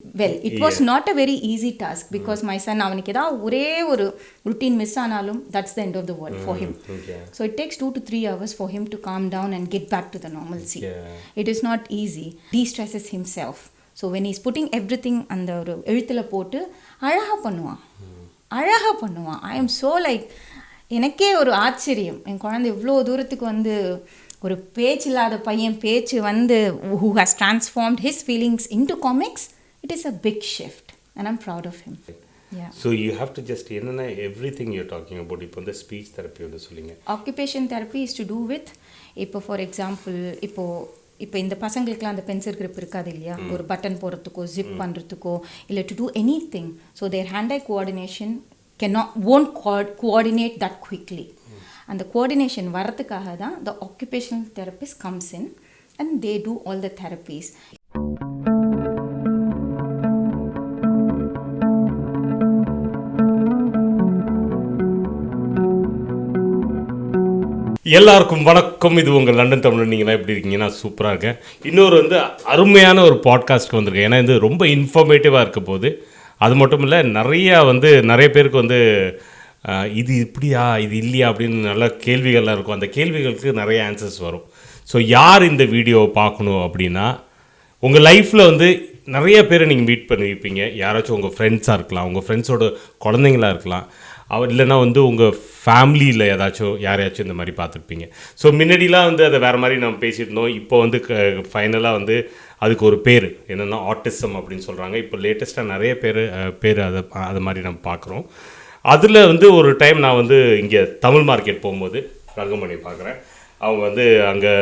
Well, it was not a very easy task because my son, அவனுக்கு ஏதாவது ஒரே ஒரு routine miss ஆனாலும் that's the end of the world for him. So it takes 2 to 3 hours for him to calm down and get back to the normalcy. It is not easy. De-stresses himself. So when he's putting everything அந்த ஒரு எழுத்துல போட்டு அழகா பண்ணுவான். I am so like எனக்கே ஒரு ஆச்சரியம், என் குழந்தை இவ்வளோ தூரத்துக்கு வந்து ஒரு பேச்சு இல்லாத பையன் பேச்சு வந்து who has transformed his feelings into comics. It is a big shift and I'm proud of him. Yeah. So you have to just everything you're talking about இப்போ the speech therapy வந்து சொல்லுங்க. Occupation therapy is to do with இப்போ for example இப்போ இந்த பசங்களுக்குலாம் அந்த pencil grip இருக்காது இல்லையா, ஒரு பட்டன் போடுறதுக்கோ ஜிப் பண்ணுறதுக்கோ இல்லை to do anything, so their hand-eye coordination won't coordinate that quickly. And the coordination வரதுக்காக தான் the occupational therapist comes in and they do all the therapies. எல்லாருக்கும் வணக்கம். இது உங்கள் லண்டன் தமிழ். நீங்களாம் எப்படி இருக்கீங்க? நான் சூப்பராக இருக்கேன். இன்னொரு அருமையான ஒரு பாட்காஸ்ட்க்கு வந்திருக்கேன். ஏன்னா இது ரொம்ப இன்ஃபர்மேட்டிவாக இருக்க போது. அது மட்டும் இல்லை, நிறைய பேருக்கு இது இப்படியா இது இல்லையா அப்படின்னு நல்ல கேள்விகள்லாம் இருக்கும். அந்த கேள்விகளுக்கு நிறைய ஆன்சர்ஸ் வரும். ஸோ யார் இந்த வீடியோவை பார்க்கணும் அப்படின்னா, உங்கள் லைஃப்பில் நிறைய பேரை நீங்கள் மீட் பண்ணியிருப்பீங்க. யாராச்சும் உங்கள் ஃப்ரெண்ட்ஸாக இருக்கலாம், உங்கள் ஃப்ரெண்ட்ஸோட குழந்தைங்களாக இருக்கலாம், இல்லைனா உங்கள் ஃபேமிலியில் யாரையாச்சும் இந்த மாதிரி பார்த்துருப்பீங்க. ஸோ முன்னாடிலாம் அதை வேறு மாதிரி நம்ம பேசியிருந்தோம். இப்போ ஃபைனலாக அதுக்கு ஒரு பேர் என்னென்னா ஆட்டிசம் அப்படின்னு சொல்கிறாங்க. இப்போ லேட்டஸ்ட்டாக நிறைய பேர் அதை மாதிரி நம்ம பார்க்குறோம். அதில் ஒரு டைம் நான் இங்கே தமிழ் மார்க்கெட் போகும்போது ரங்கமணி பார்க்குறேன். அவங்க அங்கே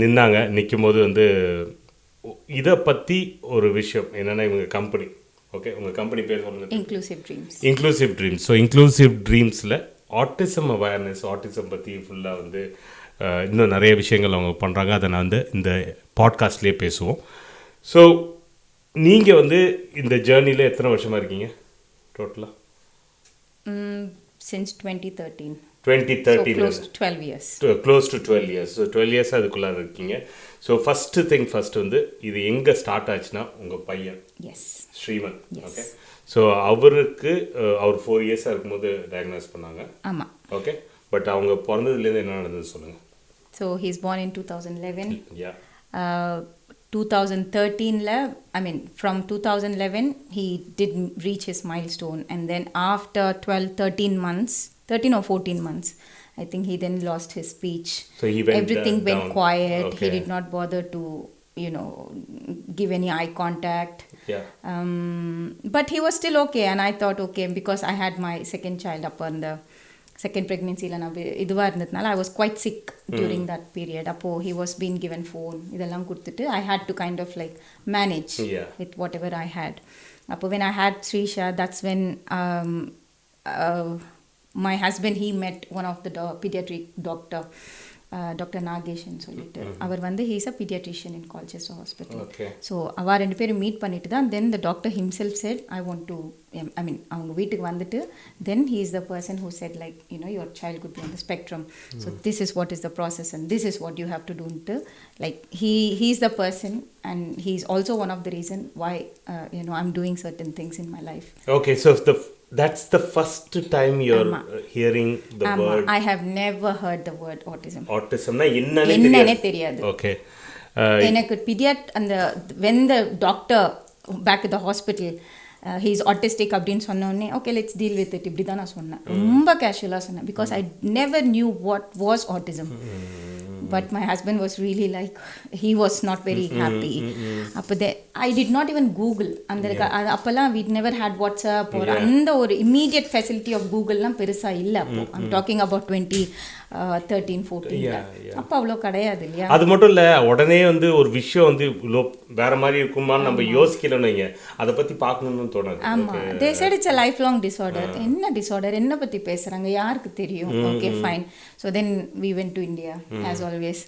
நின்னாங்க. நிற்கும்போது இதை பற்றி ஒரு விஷயம் என்னென்னா, இவங்க கம்பெனி, ஓகே, உங்கள் கம்பெனி பேர் சொல்லுங்கள். Inclusive dreams. ஸோ இன்க்ளூசிவ் ட்ரீம்ஸில் ஆட்டிசம் அவேர்னஸ், ஆட்டிசம் பற்றி ஃபுல்லாக இன்னும் நிறைய விஷயங்கள் அவங்க பண்ணுறாங்க. அதை நான் இந்த பாட்காஸ்ட்லேயே பேசுவோம். ஸோ நீங்கள் இந்த ஜேர்னியில் எத்தனை வருஷமாக இருக்கீங்க டோட்டலாக? Since 2013. So close to 12 years. Close to 12 years. So 12 years அதுக்குள்ளே இருக்கீங்க. ஸோ ஃபஸ்ட்டு இது எங்கே ஸ்டார்ட் ஆச்சுன்னா, உங்கள் பையன் ஸ்ரீமன், ஓகே, ஸோ அவர் 4 இயர்ஸாக இருக்கும்போது டயக்னோஸ் பண்ணாங்க. ஆமாம், ஓகே. பட் அவங்க பிறந்ததுலேருந்து என்ன நடந்தது சொல்லுங்கள். So he is born in 2011. Yeah. 2013 from 2011 he didn't reach his milestone, and then after 13 or 14 months I think he then lost his speech. So everything went down. quiet. Okay. He did not bother to give any eye contact. Yeah. But he was still okay, and I thought, okay, because I had my second child upon the second pregnancy la இதுவா இருந்ததுனால I was quite sick during that period. அப்போ he was being given phone இதெல்லாம் கொடுத்துட்டு I had to kind of like manage with whatever I had. அப்போ when I had Srisha, that's when my husband, he met one of the pediatric doctor, Dr. Nageshan சொல்லிட்டு. அவர் he is a pediatrician in Colchester Hospital. Okay. So அவ ரெண்டு பேரும் meet பண்ணிட்டு தான் then the doctor himself said I want to அவங்க வீட்டுக்கு வந்துட்டு then he is the person who said like your child could be on the spectrum. So this is what is the process and this is what you have to do ன்ட்டு like he is the person, and he is also one of the reason why I'm doing certain things in my life. Okay, so that's the first time you're hearing the word. I have never heard the word autism. Autism na என்னன்னே தெரியாது. Okay. எனக்கு when the doctor back at the hospital he is autistic அப்படின்னு சொன்னோடனே okay, let's deal with it இப்படி தான் நான் சொன்னேன். ரொம்ப கேஷுவலாக சொன்னேன் because I never knew what was autism. But my husband was really like, he was not very happy. I did not even Google. அப்பெல்லாம் we never had WhatsApp or அந்த ஒரு immediate facility of Google லாம் பெருசா இல்லை அப்போ. I'm talking about 2013-14. அப்போ அவ்வளோ கிடையாது இல்லையா. அது மட்டும் இல்லை, உடனே ஒரு விஷயம் வேற மாதிரி இருக்குமான்னு நம்ம யோசிக்கலன்னு அதை பற்றி பார்க்கணும்னு தோணாது. ஆமாம், they said it's a lifelong disorder. என்ன டிசார்டர், என்ன பற்றி பேசுகிறாங்க, யாருக்கு தெரியும். Okay, fine. So then we went to India as always.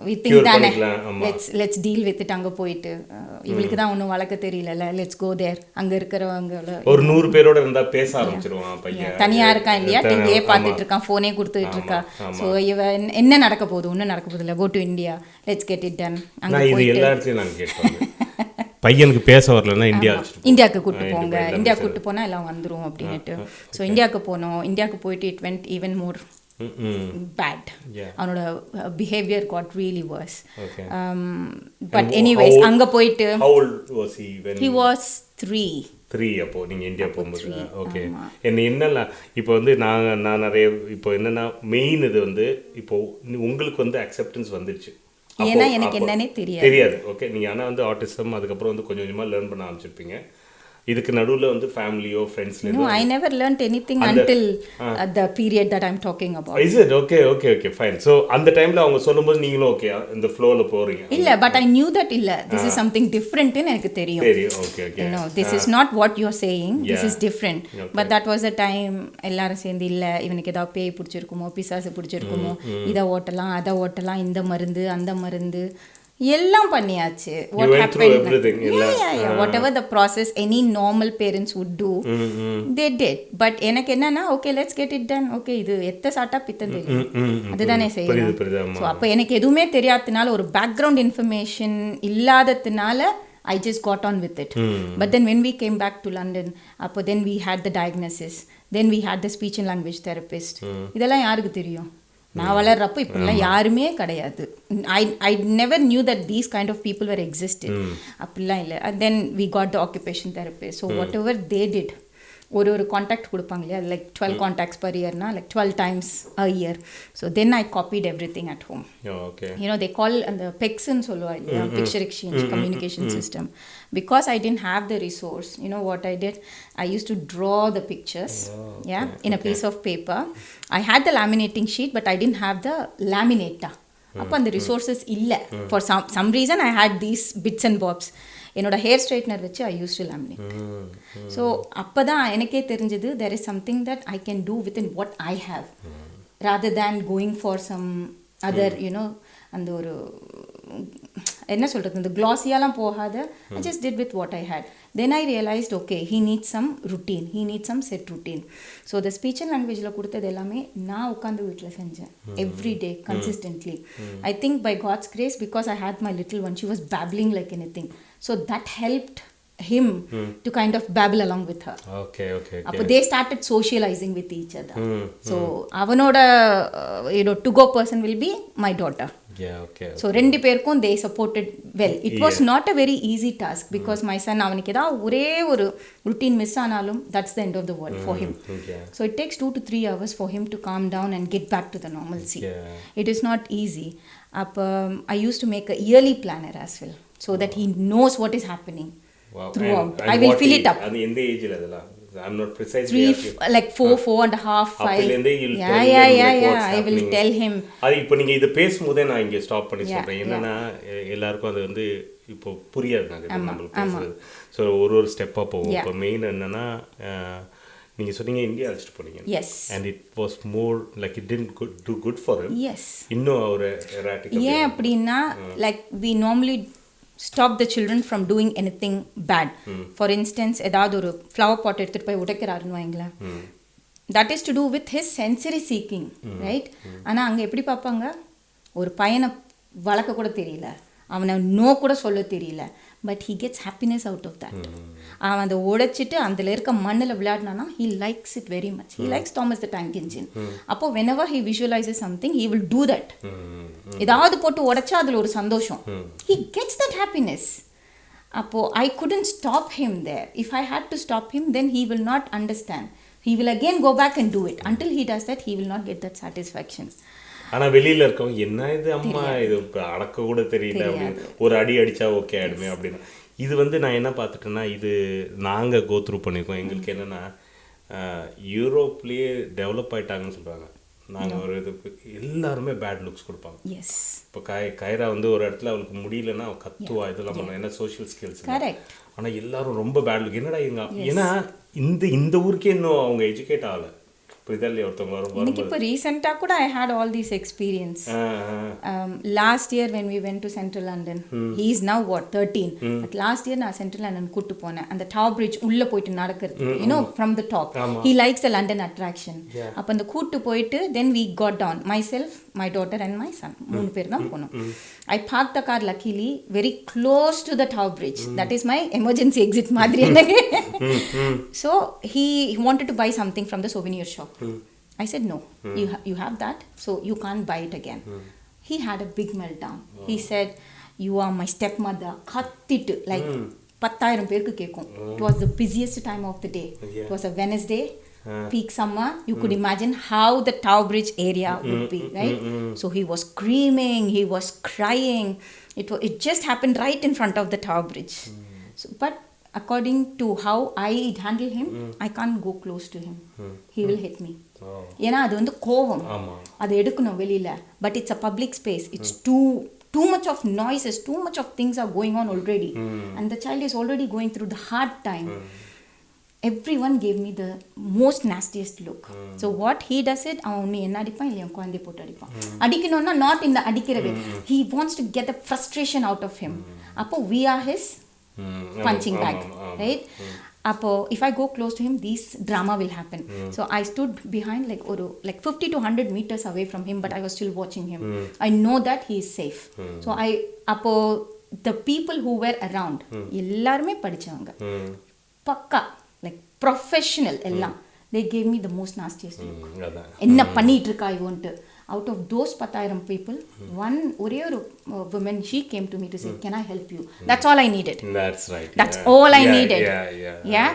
We think தானே let's deal with it. அங்கே போயிட்டு இவளுக்கு தான் ஒன்றும் வளர்க்க தெரியல, let's go there. அங்கே இருக்கிறவங்க ஒரு 100 பேரோட இருந்தால் பேச ஆரம்பிச்சிருவான் பையன். தனியாக இருக்கான் இல்லையா, டிவியே பார்த்துட்டு இருக்கான், ஃபோனே கொடுத்துட்டு இருக்கா. ஸோ இவன் என்ன நடக்க போகுது, ஒன்றும் நடக்க போகுது இல்லை, go to India, let's get it done. அங்கே போயிட்டு எல்லா இடத்துலையும் நாங்கள் கேட்டோம். பையனுக்கு பேச வரலன்னா இந்தியாவுக்கு கூட்டு போங்க, இந்தியா கூட்டு போனால் எல்லாம் வந்துடும் அப்படின்ட்டு. ஸோ இந்தியாவுக்கு போனோம். இந்தியாவுக்கு போயிட்டு it went even more bad. அவனோட behaviour got really worse. But anyways அங்கே போயிட்டு he was 3 அப்போ நீங்கள் இந்தியா போகும்போது. ஓகே. என்னெல்லாம் இப்போ வந்து நான் நிறைய இப்போ என்னென்னா மெயின் இது வந்து இப்போ உங்களுக்கு வந்து அக்செப்டன்ஸ் வந்துடுச்சு, ஏன்னா எனக்கு என்னன்னே தெரியாது. ஓகே. நீங்கள் ஆனால் வந்து ஆட்டிசம் அதுக்கப்புறம் வந்து கொஞ்சம் கொஞ்சமாக லேர்ன் பண்ண ஆரம்பிச்சிருப்பீங்க. இதுக்கு நடுவில் வந்து ஃபேமிலியோ ஃப்ரெண்ட்ஸ்ல No, I never learned anything until the period that I'm talking about. Is it? Okay, fine. So அந்த டைம்ல அவங்க சொல்லும்போது நீங்களும் ஓகே இந்த ஃப்ளோல போறீங்க. இல்ல, but I knew that this is something different ன்னு எனக்கு தெரியும். Okay. You know, this is not what you're saying. This is different. But that was the time எல்லாரும் சேர்ந்து இல்ல இவனுக்கு ஏதாவது பேய் பிடிச்சிருக்குமோ பிசாசு பிடிச்சிருக்குமோ, இதை ஓட்டலாம் அதை ஓட்டலாம், இந்த மருந்து அந்த மருந்து எல்லாம் பண்ணியாச்சு. What happened? Whatever the process any normal parents would do, they did. But எனக்கு என்னன்னா okay, let's get it done. Okay, இது எத்த சாட்டா பித்தம் தெரியும், அதுதானே செய்யணும். ஸோ அப்போ எனக்கு எதுவுமே தெரியாததுனால, ஒரு பேக்ரவுண்ட் இன்ஃபர்மேஷன் இல்லாததுனால I just got on with it. But then when we came back to London, அப்போ then we had the diagnosis, then we had the speech and language therapist. இதெல்லாம் யாருக்கு தெரியும்? நான் வளர்றப்போ இப்படிலாம் யாருமே கிடையாது. I never knew that these kind of people were existed. அப்படிலாம் இல்லை. And then we got the occupation therapist. So whatever they did, ஒரு காண்டாக்ட் கொடுப்பாங்க இல்லையா, like 12 contacts per year, like 12 times a year. So then I copied everything at home. Okay. You know, they call and the PECS ன்னு சொல்லுவாங்க, picture exchange communication system. Because I didn't have the resource, you know what I did? I used to draw the pictures, in a piece of paper. I had the laminating sheet, but I didn't have the laminator. அப்போ அந்த resources இல்லை. For some reason I had these bits and bobs. என்னோட hair straightener வச்சு ஐ use to laminate. So அப்போ தான் எனக்கே தெரிஞ்சது there is something that I can do within what I have, rather than going for some other, you know, அந்த ஒரு என்ன சொல்கிறது, இந்த க்ளாஸியாலாம் போகாத, I just did with what I had. Then I realized, okay, he needs some routine, he needs some set routine. So the speech and languageல கொடுத்தது எல்லாமே நான் உட்காந்து வீட்டில் செஞ்சேன், every day consistently. I think by God's grace, because I had my little one, she was babbling like anything. So that helped him to kind of babble along with her. Okay. அப்போ they started socializing with each other. So அவனோட you know to go person will be my daughter. Okay. So ரெண்டு பேருக்கும் they supported well. It was not a very easy task, because my son, அவனுக்கு ஏதாவது ஒரே ஒரு routine miss ஆனாலும் that's the end of the world for him. So it takes 2 to 3 hours for him to calm down and get back to the normalcy. It is not easy. அப்போ I used to make a yearly planner as well, so that he knows what is happening. Wow. Throughout. And I will fill it up. And in the age la I'm not precisely 3 like 4 and a half 5. I will tell him. அது இப்போ நீங்க இத பேசும்போதே நான் இங்க stop பண்ணி சொல்றேன். என்னன்னா எல்லாருக்கும் அது வந்து இப்போ புரியாது நமக்கு பேசுறது. ஸோ ஒரு ஸ்டெப்பா போகும். இப்போ மெயின் என்னன்னா நீங்க சொன்னீங்க இந்தியா அழைச்சிட்டு போனீங்க. Yes. And it was more like it didn't do good for him. Yes. இன்னும் ஒரு erratic. ஏன் அப்படின்னா like we normally stop the children from doing anything bad. For instance, ஏதாவது ஒரு ஃப்ளவர் பாட் எடுத்துகிட்டு போய் உடைக்கிறாருன்னு வைங்களேன், that is to do with his sensory seeking, right? ஆனால் அங்கே எப்படி பார்ப்பாங்க, ஒரு பையனை வளர்க்க கூட தெரியல, அவனை நோ கூட சொல்ல தெரியல, but he gets happiness out of that. அவன் அதை உடைச்சிட்டு அதில் இருக்க மண்ணில் விளையாடினானா he likes it very much. He likes Thomas the Tank Engine. அப்போ whenever he visualizes something, he will do that. ஏதாவது போட்டு உடைச்சா அதில் ஒரு சந்தோஷம், he gets that happiness. அப்போ I couldn't stop him there. If I had to stop him, then he will not understand. He will again go back and do it. Until he does that, he will not get that satisfaction. ஆனால் வெளியில் இருக்கவங்க என்ன இது அம்மா இது அடக்க கூட தெரியல அப்படின்னு ஒரு அடி அடித்தா ஓகே ஆகிடுமே அப்படின்னு. இது வந்து நான் என்ன பார்த்துட்டேன்னா, இது நாங்கள் கோத்ரூ பண்ணியிருக்கோம். எங்களுக்கு என்னென்னா யூரோப்லேயே டெவலப் ஆகிட்டாங்கன்னு சொல்கிறாங்க. நாங்கள் ஒரு இது எல்லாருமே பேட் லுக்ஸ் கொடுப்பாங்க. இப்போ கைரா வந்து ஒரு இடத்துல அவளுக்கு முடியலன்னா அவள் கத்துவா, இதெல்லாம் பண்ணுவோம், ஏன்னா சோஷியல் ஸ்கில்ஸ். ஆனால் எல்லாரும் ரொம்ப பேட் லுக். என்னடா இவங்க, ஏன்னா இந்த ஊருக்கே இன்னும் அவங்க எஜுகேட் ஆகலை. எனக்கு இப்போ ரீசெண்டாக கூட I had all these experience. Last year when we went to Central London, he is now what 13. But last year நான் Central London கூட்டு போனேன், அந்த டாப் பிரிட்ஜ் உள்ளே போயிட்டு நடக்கிறது, you know, from the top. He likes the London attraction. அப்போ அந்த கூட்டு போயிட்டு then we got down, myself, my daughter and my son. 3 பேர் தான் போனோம். I parked the car luckily very close to the Tower Bridge. That is my emergency exit மாதிரி எனக்கு. So he wanted to buy something from the souvenir shop. I said no, you have that, so you can't buy it again. He had a big meltdown. He said, you are my stepmother. கத்திட்டு like 10,000 பேருக்கு கேட்கும். It was the busiest time of the day. It was a Wednesday, peak summer. You could imagine how the Tower Bridge area would be, right? So he was screaming, he was crying. It just happened right in front of the Tower Bridge. So, but according to how I handle him, I can't go close to him. He will hit me. ஏன்னா அது வந்து கோவம், அது எடுக்கணும் வெளியில. But it's a public space. It's too much of noises, too much of things are going on already, and the child is already going through the hard time. Everyone gave me the most nastiest look. So what he does it, அவன் நீ என்ன அடிப்பான் இல்லையா குழந்தை போட்டு அடிப்பான். அடிக்கணும்னா not in the அடிக்கிறவே, he wants to get the frustration out of him. அப்போ we are his punching bag, right? Appo if I go close to him, this drama will happen. So I stood behind like 50 to 100 meters away from him, but I was still watching him. I know that he is safe. So appo the people who were around ellarume படிச்சவங்க பக்கா like professional எல்லாம், they gave me the most nastiest look. என்ன பண்ணிட்டு இருக்கா இவன்ட்டு. Out of those 10,000 people, ஒரே ஒரு woman, she came to me to say, can I help you? That's all I needed. That's right. That's all I needed. Yeah.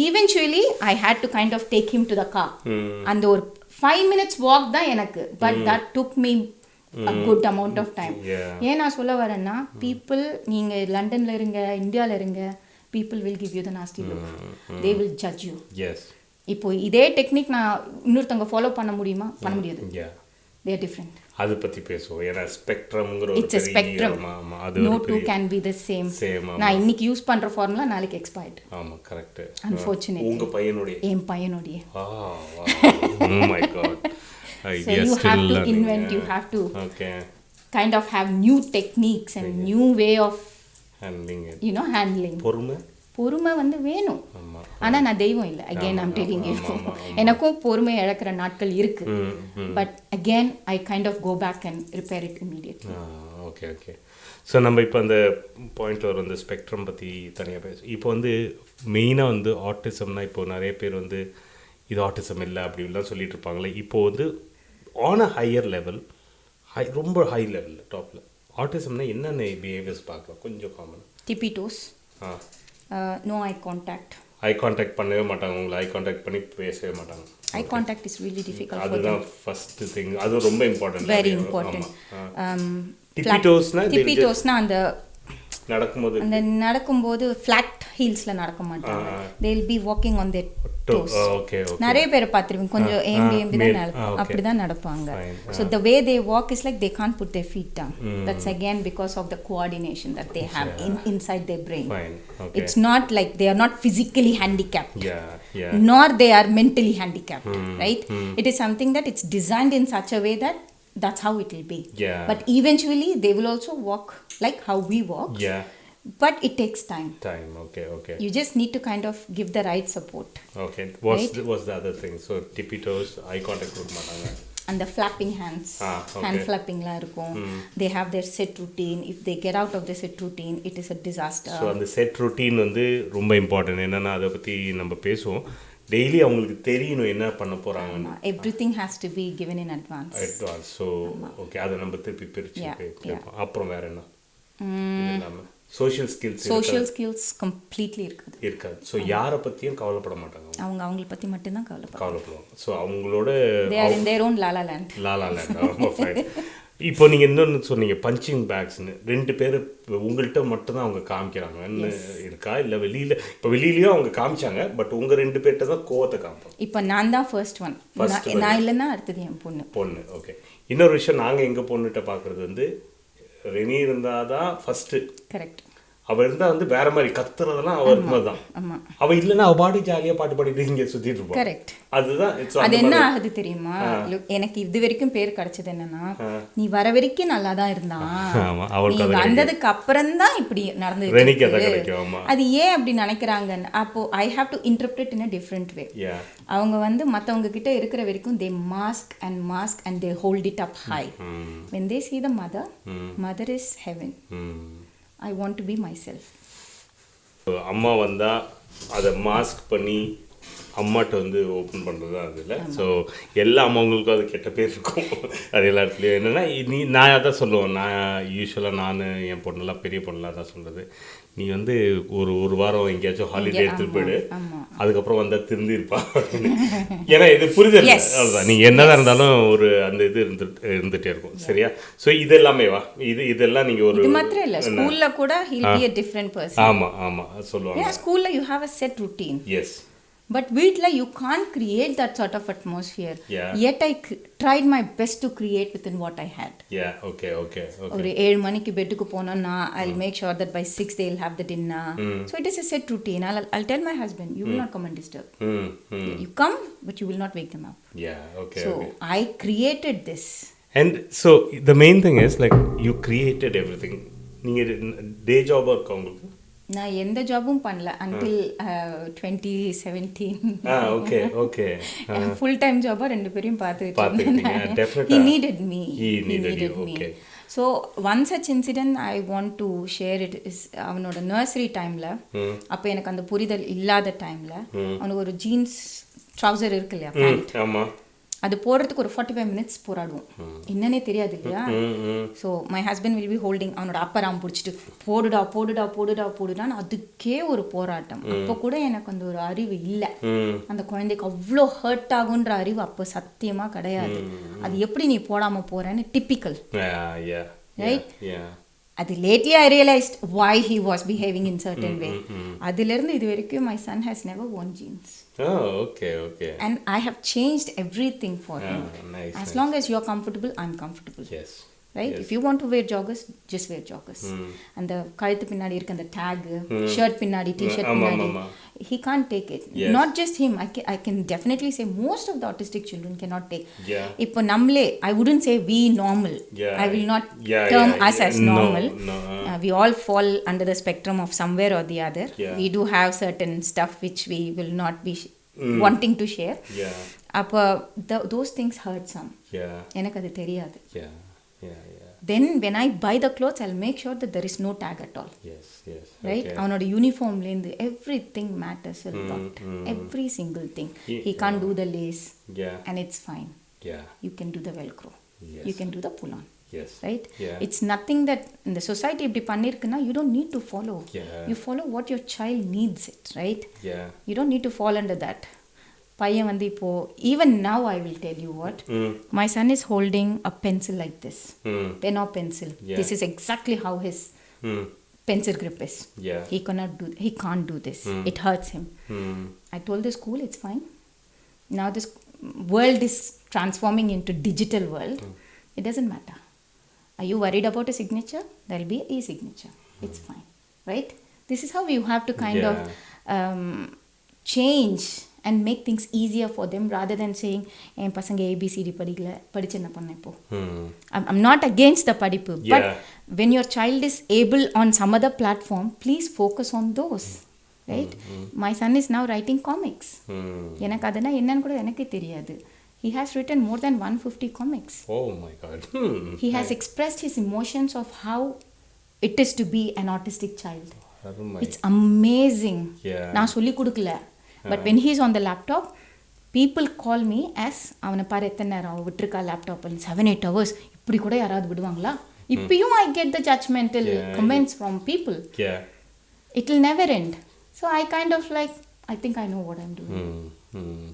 Eventually, I had to kind of take him to the car. And ஒரு 5 minutes walk தான் எனக்கு. But that took me a good amount of time. ஏன் நான் சொல்ல வரேன்னா, people, நீங்க லண்டன்ல இருங்க, இந்தியால இருங்க, people will give you the nasty look. They will judge you. Yes. இப்போ இதே டெக்னிக் நான் இன்னொருத்தவங்க ஃபாலோ பண்ண முடியுமா? பண்ண முடியாது. They are different. அது பத்தி பேசுவோம். ஏன்னா ஸ்பெக்ட்ரம்ங்கற ஒரு It's a spectrum. அது no two can be the same. நான் இன்னைக்கு யூஸ் பண்ற ஃபார்முலா நாளைக்கு எக்ஸ்பயர்ட். ஆமா கரெக்ட். Unfortunately. உங்க பையனுடைய என் பையனுடைய. Oh my god. So you have to invent, you have to kind of have new techniques and new way of handling it. You know, handling. பொறுமை வந்து வேணும். ஆனா நான் தெய்வம் இல்லை. அகெயின் ஐம் டெல்லிங் யூ, எனக்கும் பொறுமை இழக்கிற நாட்கள் இருக்கு. But again I kind of go back and repair it immediately. Okay okay. So நம்ம இப்போ அந்த பாயிண்ட்ல ஒரு வந்து ஸ்பெக்ட்ரம் பற்றி தனியாக பேசுவோம். இப்போ வந்து மெயினாக வந்து ஆட்டிசம்னா இப்போ நிறைய பேர் வந்து இது ஆட்டிசம் இல்லை அப்படி எல்லாம் சொல்லிட்டு இருப்பாங்களே. இப்போ வந்து ஆன் அ ஹையர் லெவல், ரொம்ப ஹை லெவலில் டாப்பில் ஆட்டிசம்னா என்னென்ன பிஹேவியர்ஸ் பார்க்கலாம் கொஞ்சம் common? Tippy toes, no eye contact. Eye contact பண்ணவே மாட்டாங்க, உங்களை ஐ கான்டாக்ட் பண்ணி பேசவே மாட்டாங்க. Eye contact is really difficult. அதுதான் ஃபர்ஸ்ட் திங், அது ரொம்ப இம்பார்ட்டன்ட், வெரி இம்பார்ட்டன்ட். டிப்பி டோஸ்னா அந்த நடக்கும்போது ஃப்ளாட் ஹீல்ஸ்ல நடக்க மாட்டாங்க. they will be walking on their toes. நிறைய பேரை பார்த்திருக்கேன், கொஞ்சம் ஏம்பி தான் அப்படிதான் நடப்பாங்க. So the way they walk is like they can't put their feet down. That's again because of the coordination that they have inside their brain. It's not like they are not physically handicapped, nor they are mentally handicapped, right? It is something that it's designed in such a way that that's how it will be. But eventually they will also walk like how we walk. But it takes time. Okay. You just need to kind of give the right support. Okay. What's the other thing? So tippy toes, eye contact with matanga. And the flapping hands. Hand flapping la irukum. They have their set routine. If they get out of the set routine, it is a disaster. So அந்த set routine வந்து ரொம்ப important. என்னன்னா அதை பற்றி நம்ம பேசுவோம். Daily அவங்களுக்கு தெரியணும் என்ன பண்ண போறாங்க. Everything has to be given in advance. So okay, அதை நம்ம திருப்பி பிரிச்சு கேட்போம். அப்புறம் வேற என்ன? சோஷியல் ஸ்கில்ஸ் கம்ப்ளீட்லி இருக்காது. ஸோ யாரை பற்றியும் கவலைப்பட மாட்டாங்க, அவங்கள பற்றி மட்டும்தான் கவலைப்படுவாங்க. ஸோ அவங்களோட லாலா லேண்ட். இப்போ நீங்கள் இன்னொன்று சொன்னீங்க பஞ்சிங் பேக்ஸ்ன்னு, 2 பேர் உங்கள்கிட்ட மட்டும்தான் அவங்க காமிக்கிறாங்கன்னு இருக்கா? இல்லை வெளியில் இப்போ வெளியிலையும் அவங்க காமிச்சாங்க, பட் உங்கள் 2 பேர்கிட்ட தான் கோவத்தை காமிப்போம். இப்போ நான் தான் ஃபர்ஸ்ட் ஒன், நான் இல்லைன்னா அடுத்தது என் பொண்ணு. ஓகே. இன்னொரு விஷயம், நாங்கள் எங்கள் பொண்ணுகிட்ட பார்க்குறது வந்து ரெனி இருந்தால் தான் ஃபஸ்ட்டு. கரெக்ட். அவள் இருந்தால் வந்து வேற மாதிரி கத்துறதெல்லாம் அவருக்கு மாதிரி தான். அவள் இல்லைன்னா அவள் பாட்டு ஜாலியாக பாட்டு பாடிட்டு இங்கே சுற்றிட்டு இருப்பாள். கரெக்ட். அதுதான் அது என்ன ஆகுது தெரியுமா, எனக்கு இது வரைக்கும் பேர் கிடைச்சது என்னன்னா, நீ வர வரைக்கும் நல்லா தான் இருந்தான், நீ வந்ததுக்கு அப்புறம் தான் இப்படி நடந்துட்டு. அது ஏன் அப்படி நினைக்கிறாங்கன்னு அப்போ I have to interpret in a different way. அவங்க வந்து மற்றவங்க கிட்ட இருக்கிற வரைக்கும் they mask and they hold it up high. when they see the mother is heaven. I want to be myself. அம்மா வந்தால் அதை மாஸ்க் பண்ணி அம்மாட்ட வந்து ஓப்பன் பண்ணுறது தான் அது இல்லை. ஸோ எல்லா அம்மாவங்களுக்கும் அது கெட்ட பேர் இருக்கும். அது எல்லா இடத்துலையும் என்னென்னா நான் அதான் சொல்லுவேன். நான் யூஸ்வலாக நான் என் பொண்ணெல்லாம் பெரிய பொண்ணெல்லாம் தான் சொல்கிறது, நீ வந்து ஒரு வாரம் எங்கேயாச்சும் ஹாலிடே எடுத்துகிட்டு போயிடு, அதுக்கப்புறம் வந்தால் திருந்திருப்பா அப்படின்னு. ஏன்னா இது புரிதல் அதுதான். நீங்கள் என்னதான் இருந்தாலும் ஒரு அந்த இது இருந்துகிட்டே இருக்கும். சரியா? ஸோ இது எல்லாமே இதெல்லாம் நீங்கள் ஒரு மாத்திரம் இல்லை, ஸ்கூலில் கூட he'll be a different person. ஆமாம் சொல்லுவாங்க. ஸ்கூலில் you have a set routine. Yes. But வீட்டில் you can't create that sort of atmosphere. Yet I tried my best to create within what I had. Okay. ஒரு 7 மணிக்கு பெட்டுக்கு போனோம்னா I'll make sure that by 6 they'll have the dinner. So it is a set routine. I'll tell my husband, you will not come and disturb. You come, but you will not wake them up. So I created this. And so the main thing is like you created everything. நீங்கள் டே ஜாபாக இருக்கா உங்களுக்கு? நான் எந்த ஜாபும் பண்ணல until 2017. Okay full time ஜாபா ரெண்டு பேரையும் பார்த்துக்கிட்டேன். He needed me. So one such incident I want to share it is அவனோட நர்சரி டைமில், அப்போ எனக்கு அந்த புரிதல் இல்லாத டைமில் அவனுக்கு ஒரு ஜீன்ஸ் ட்ரவுசர் இருக்கு இல்லையா, பேண்ட், அது போடுறதுக்கு ஒரு 45 minutes போராடுவோம். என்னன்னே தெரியாது இல்லையா. So my husband will be holding அவனோட அப்பராம் பிடிச்சிட்டு போடுடான்னு அதுக்கே ஒரு போராட்டம். அப்போ கூட எனக்கு அந்த ஒரு அறிவு இல்லை, அந்த குழந்தைக்கு அவ்வளோ ஹர்ட் ஆகுன்ற அறிவு அப்போ சத்தியமாக கிடையாது. அது எப்படி நீ போடாமல் போகிறேன்னு டிப்பிக்கல், ரைட்? அது lately I realized why he was behaving in certain way. அதிலிருந்து இது வரைக்கும் my son has never worn jeans. Okay. And I have changed everything for him. As long as you are comfortable, I'm comfortable. Yes. Right? If you want to wear joggers, just wear joggers. அந்த கழுத்து பின்னாடி இருக்க அந்த tag, shirt பின்னாடி, t-shirt பின்னாடி, he can't take it. Not just him. I can definitely say most of the autistic children cannot take. இப்போ நம்மளே, I wouldn't say we normal. I will not term us as normal. We all fall under the spectrum of somewhere or the other. We do have certain stuff which we will not be wanting to share. அப்போ those things hurt some. எனக்கு அது தெரியாது. Then when I buy the clothes, I'll make sure that there is no tag at all. Right? அவனோட யூனிஃபார்ம்லேருந்து everything matters a lot. Every single thing. He can't do the lace and it's fine. You can do the velcro. You can do the pull on. Right? It's nothing that in the society இப்படி பண்ணிருக்குன்னா you don't need to follow. You follow what your child needs it, right? You don't need to fall under that. பையன் வந்து இப்போ even now I will tell you what, my son is holding a pencil like this, pen or pencil. This is exactly how his pencil grip is. He can't do this. It hurts him. I told the school it's fine. Now this world is transforming into digital world. It doesn't matter. Are you worried about a signature? There will be a signature. It's fine, right? This is how you have to kind of change and make things easier for them rather than saying என் பசங்க ABCD படிச்சு என்ன பண்ண இப்போ. I'm not against the படிப்பு, but when your child is able on some other platform, please focus on those, right? My son is now writing comics. எனக்கு அதனா என்னன்னு கூட எனக்கே தெரியாது. He has written more than 150 comics. Oh my God. He has expressed his emotions of how it is to be an autistic child. It's amazing. நான் சொல்லி கொடுக்கல. But when he's on the laptop, people call me as அவனை பாரு எத்தனை நேரம் அவன் விட்டுருக்கா laptop 7-8 hours. இப்படி கூட யாராவது விடுவாங்களா? இப்பயும் I get the judgmental comments from people. It will never end. So I kind of like, I think I know what I'm doing.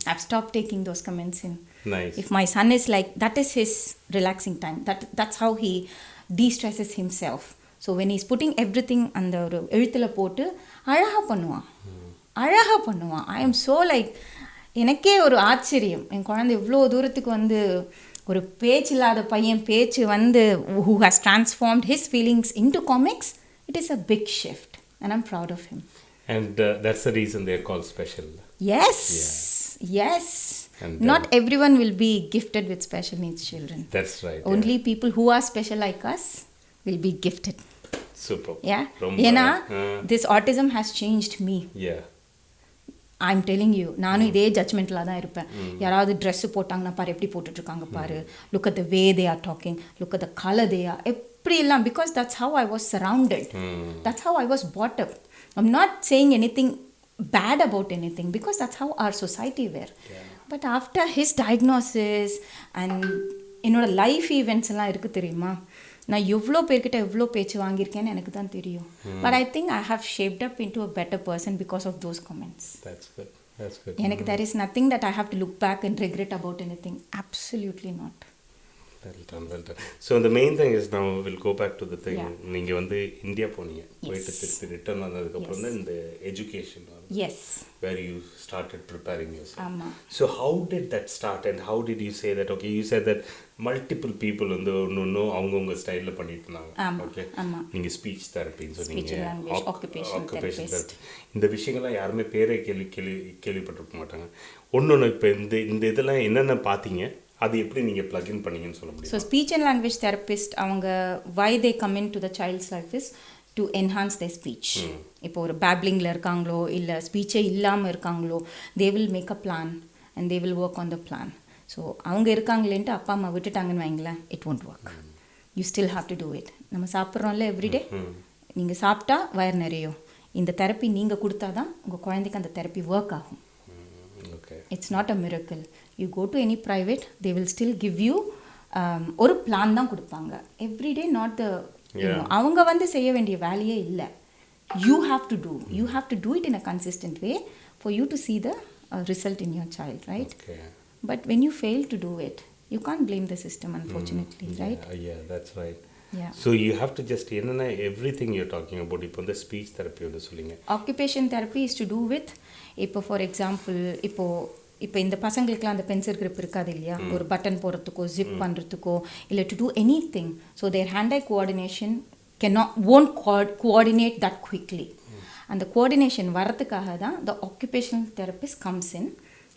I've stopped taking those comments in. Nice. If my son is like, that is his relaxing time. That's how he de-stresses himself. So when he's putting everything அந்த ஒரு எழுத்துல போட்டு அழகா பண்ணுவான். I am so like, எனக்கே ஒரு ஆச்சரியம், என் குழந்தை இவ்வளோ தூரத்துக்கு வந்து ஒரு பேச்சு இல்லாத பையன் பேச்சு வந்து who has transformed his feelings into comics. It is a big shift and I'm proud of him. And that's the reason they're called special. Yes. Yes. And not everyone will be gifted with special needs children. That's right. Only people who are special like us will be gifted. Super. Yeah. ஏன்னா this autism has changed me. Yeah. I'm telling you, நானும் இதே ஜட்ஜ்மெண்ட்டில் தான் இருப்பேன். யாராவது dress போட்டாங்கன்னா பாரு எப்படி போட்டுட்ருக்காங்க பாரு, look at the way they are talking, look at the colour they are, எப்படி எல்லாம், because that's how I was surrounded, that's how I was brought up. I'm not saying anything bad about anything because that's how our society were. But after his diagnosis and என்னோட life events எல்லாம் இருக்குது தெரியுமா, நான் எவ்வளோ பேர்கிட்ட எவ்வளோ பேச்சு வாங்கியிருக்கேன்னு எனக்கு தான் தெரியும். But I think I have shaped up into a better person because of those comments. எனக்கு there is nothing that I have to look back and regret about anything. Absolutely not. Well done. So the main thing is, now we'll go back to the thing. நீங்க வந்து India போனீங்க, போயிட்டு திருப்பி return வந்ததுக்கு அப்புறம் தான் இந்த education where you started preparing yourself. So how did that start and how did you say that, okay, you said that multiple people வந்து ஒன்னொன்னு அவங்கவங்க ஸ்டைல்ல பண்ணிட்டு இருந்தாங்க. ஓகே, நீங்க ஸ்பீச் தெரபின்னு சொன்னீங்க, ஆக்குபேஷன் தெரபிஸ்ட், இந்த விஷயங்கள்லாம் யாருமே பேரே கேள்விப்பட்டிருக்க மாட்டாங்க. ஒன்னொன்று இப்போ இந்த இதெல்லாம் என்னென்ன பார்த்தீங்க, அது எப்படி நீங்கள் ப்ளக்இன் பண்ணீங்கன்னு சொல்ல முடியும்? So speech and language therapist அவங்க why they come in to the child's life is to enhance the speech. இப்போ ஒரு பேப்ளிங்கில் இருக்காங்களோ இல்லை ஸ்பீச்சே இல்லாமல் இருக்காங்களோ, they will make a plan and they will work on the plan. So அவங்க இருக்காங்களேன்ட்டு அப்பா அம்மா விட்டுட்டாங்கன்னு வைங்களேன், it won't work. You still have to do it. நம்ம சாப்பிட்றோம்ல எவ்ரிடே, நீங்கள் சாப்பிட்டா வயர் நிறையும். இந்த தெரப்பி நீங்கள் கொடுத்தா தான் உங்கள் குழந்தைக்கு அந்த தெரப்பி ஒர்க் ஆகும். It's not a miracle. You go to any private, they will still give you ஒரு பிளான் தான் கொடுப்பாங்க. எவ்ரிடே நாட் த, அவங்க வந்து செய்ய வேண்டிய வேலையே இல்லை. You have to do it in a consistent way for you to see the result in your child, right? Okay. But when you fail to do it, you can't blame the system, unfortunately, right? Yeah, that's right. Yeah. So you have to just everything you're talking about. இப்போ இந்த speech therapy வந்து சொல்லுங்க. Occupation therapy is to do with, இப்போ for example இப்போ இந்த பசங்களுக்குலாம் அந்த pencil grip இருக்காது இல்லையா, ஒரு பட்டன் போடுறதுக்கோ ஜிப் பண்ணுறதுக்கோ இல்லை to do anything. So their hand eye coordination won't coordinate that quickly. அந்த கோஆர்டினேஷன் வரதுக்காக தான் the occupational therapist comes in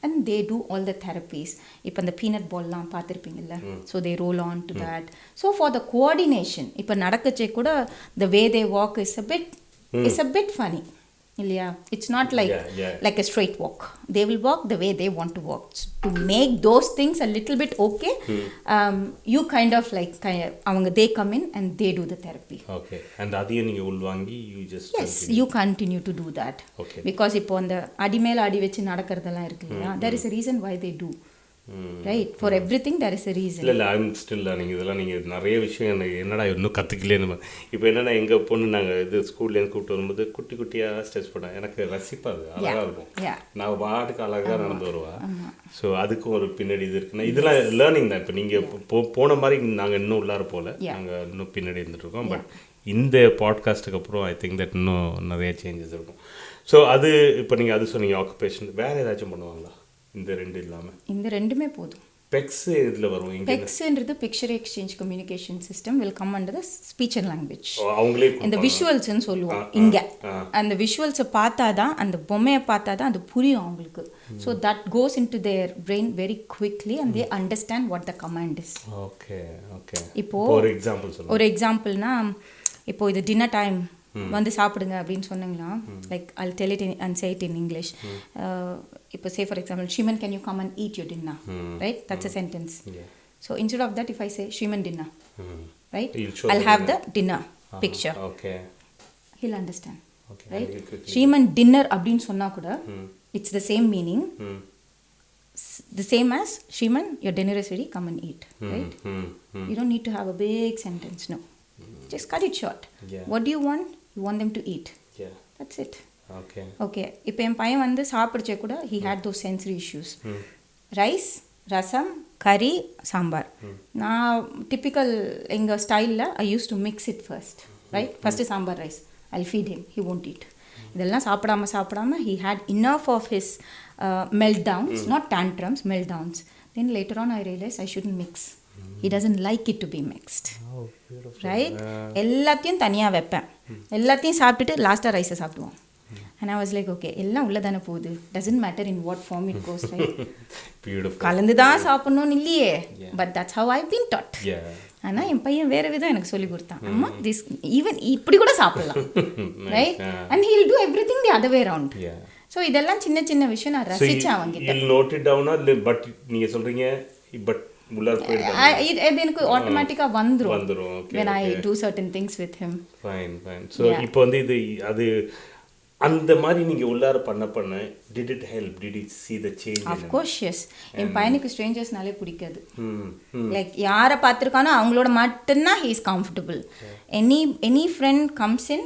and they do all the therapies. இப்போ அந்த பீனட் பால்லாம் பார்த்துருப்பீங்கல்ல, so they roll on to that. So for the coordination, இப்போ நடக்கச்சே கூட the way they walk is a bit funny இல்லையா, it's not like a straight walk. They will walk the way they want to walk. To make those things a little bit okay, you kind of அவங்க they come in and they do the therapy. Okay. And அதையே நீங்க உள்வாங்கி you just you continue to do that. Okay. Because இப்போ அந்த அடி மேல அடி வச்சு நடக்கிறதெல்லாம் இருக்கு இல்லையா, there is a reason why they do. Right, for everything there is a reason. இல்லை I'm still learning. இதெல்லாம் நீங்கள் நிறைய விஷயம் என்னடா இன்னும் கற்றுக்கலேன்னு. இப்போ என்னென்னா எங்கள் பொண்ணு நாங்கள் இது ஸ்கூல்லேருந்து கூப்பிட்டு வரும்போது குட்டி குட்டியாக ஸ்டெச் பண்ணேன், எனக்கு ரசிப்பாது, அழகாக இருக்கும். நான் வாட்டுக்கு அழகாக நடந்து வருவேன். ஸோ அதுக்கும் ஒரு பின்னாடி இது இருக்குன்னா இதெல்லாம் லேர்னிங் தான். இப்போ நீங்கள் போன மாதிரி நாங்கள் இன்னும் உள்ளார போகல, நாங்கள் இன்னும் பின்னாடி இருந்துகிட்ருக்கோம். பட் இந்த பாட்காஸ்ட்டுக்கு அப்புறம் ஐ திங்க் தட் இன்னும் நிறைய சேஞ்சஸ் இருக்கும். ஸோ அது இப்போ நீங்கள் அது சொன்னீங்க ஆக்குபேஷன், வேறு ஏதாச்சும் பண்ணுவாங்களா? இந்த ரெண்டு இல்லாமல் இந்த ரெண்டுமே போதும். பெக்ஸ் இதில் வரும். பெக்ஸ்ன்றது picture exchange communication system will come under the speech and language. அவங்களே இந்த விஷுவல்ஸ்ன்னு சொல்லுவோம் இங்கே. அந்த விஷுவல்ஸை பார்த்தா தான், அந்த பொம்மையை பார்த்தா தான் அது புரியும் அவங்களுக்கு. So that cos in to their brain very quickly and they understand what the command is. Okay okay. இப்போ ஒரு எக்ஸாம்பிள்னா, இப்போ இது டின்னர் டைம் வந்து சாப்பிடுங்க அப்படின்னு சொன்னீங்களா, like I'll tell it and say it in English. இப்போ say for example, Shriman, can you come and eat your dinner? Right? That's a sentence. So instead of that, if I say Shriman dinner, right? I'll have the dinner picture. Okay. He'll understand. Right? Shriman dinner அப்படின்னு சொன்னா கூட it's the same meaning. The same as Shriman, your dinner is ready, come and eat. Right? You don't need to have a big sentence, no. Just cut it short. What do you want? You want them to eat. That's it. Okay. இப்போ என் பையன் வந்து சாப்பிடுச்சே கூட he had those sensory issues. Rice, rasam, கறி, சாம்பார். நான் typical எங்கள் ஸ்டைலில் I use to mix it first. Right, first sambar rice, I'll feed him, he won't eat. இதெல்லாம் சாப்பிடாம he had enough of his meltdowns, not tantrums, meltdowns. Then later on I realized I shouldn't mix. He doesn't like it to be mixed. Oh, beautiful. Right? எல்லாத்தையும் தனியாக வைப்பேன், எல்லாத்தையும் சாப்பிட்டுட்டு லாஸ்ட்டாக ரைஸை சாப்பிடுவோம். And I was like, okay, எல்லாம் உள்ள தானே போகுது, doesn't matter in what form it goes, right? Beautiful. கலந்து தான் சாப்பிடணும்னு இல்லையே, but that's how I've been taught. Yeah. ஆனால் என் பையன் வேறு விதம் எனக்கு சொல்லி கொடுத்தான். அம்மா திஸ் ஈவன் இப்படி கூட சாப்பிடலாம், right? And he'll do everything the other way around. So இதெல்லாம் சின்ன சின்ன விஷயம் நான் ரசிச்சேன் அவங்கிட்ட. நோட் இட் டவுனா பட் நீங்கள் சொல்கிறீங்க பட் இது எனக்கு ஆட்டோமேட்டிக்காக வந்துடும் when I do certain things with him. Fine fine. So இப்போ வந்து இது அது அந்த மாதிரி நீங்கள் உள்ளார பண்ண did it help, did you see the change? Of course yes. என் பையனுக்கு ஸ்ட்ரேஞ்சர்ஸ்னாலே பிடிக்காது. லைக் யாரை பார்த்துருக்கானோ அவங்களோட மட்டும்தான் he is comfortable. Any friend comes in,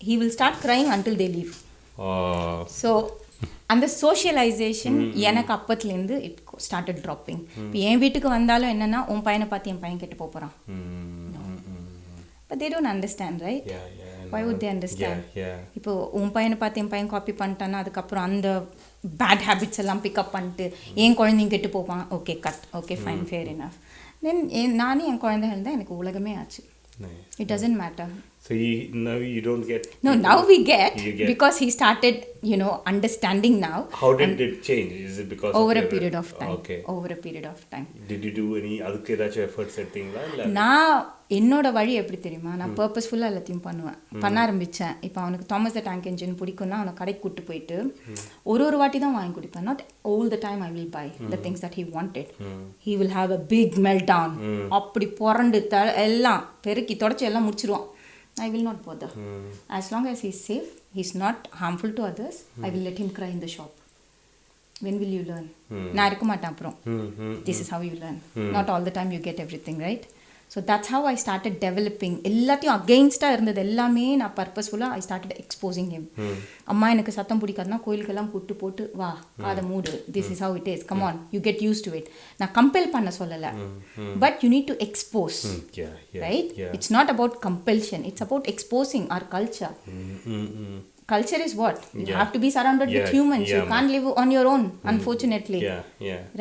he will start crying until they leave. So அந்த சோஷியலைசேஷன் எனக்கு அப்பத்துலேருந்து இட் ஸ்டார்டட் ட்ராப்பிங். இப்போ என் வீட்டுக்கு வந்தாலும் என்னென்னா உன் பையனை பார்த்து என் பையன் கெட்டு போகிறான். But they don't understand, right? Why would they understand? இப்போ உன் பையனை பார்த்து என் பையன் காப்பி பண்ணிட்டான்னா அதுக்கப்புறம் அந்த பேட் ஹேபிட்ஸ் எல்லாம் பிக்கப் பண்ணிட்டு என் குழந்தைங்க கெட்டு போவான். Okay cut, okay fine, fair enough. Then நானே என் குழந்தைகள் தான் எனக்கு உலகமே ஆச்சு. It doesn't matter. So now you don't get... No, now we get, because he started, understanding now. How did it change? Is it because over a period of time? Okay. Over a period of time. Did you do any அதுக்கு ஏதாச்சும் efforts எடுத்தீங்களா இல்ல? நான் என்னோட வழி எப்படி தெரியுமா, நான் பர்பஸ்ஃபுல்லாக எல்லாத்தையும் பண்ணுவேன். பண்ண ஆரம்பித்தேன். இப்போ அவனுக்கு தாமஸ் த டேங்க் என்ஜின் பிடிக்கும்னா அவனை கடைக்கு கூட்டு போயிட்டு ஒரு வாட்டி தான் வாங்கி கொடுப்பேன். Not all the time I will buy the things that he wanted. He will have a big meltdown. அப்படி புரண்டு எல்லாம் பெருக்கி தொடச்சி எல்லாம் முடிச்சிருவான். I will not bother. As long as he's safe, he's not harmful to others, I will let him cry in the shop. When will you learn? நான் இருக்க மாட்டேன் அப்புறம். This is how you learn. Not all the time you get everything, right? So that's how I started developing. எல்லாத்தையும் அகெயின்ஸ்டாக இருந்தது எல்லாமே நான் பர்பஸ்ஃபுல்லாக I started exposing him. அம்மா எனக்கு சத்தம் பிடிக்காதுன்னா கோயிலுக்கெல்லாம் கூட்டு போட்டு வா காதை மூடு, this is how it is, come on, you get used to it. நான் கம்பெல் பண்ண சொல்லலை, but you need to expose, right? It's not about compulsion, it's about exposing our culture. Culture is what? You have to be surrounded with humans. You can't live on your own, unfortunately.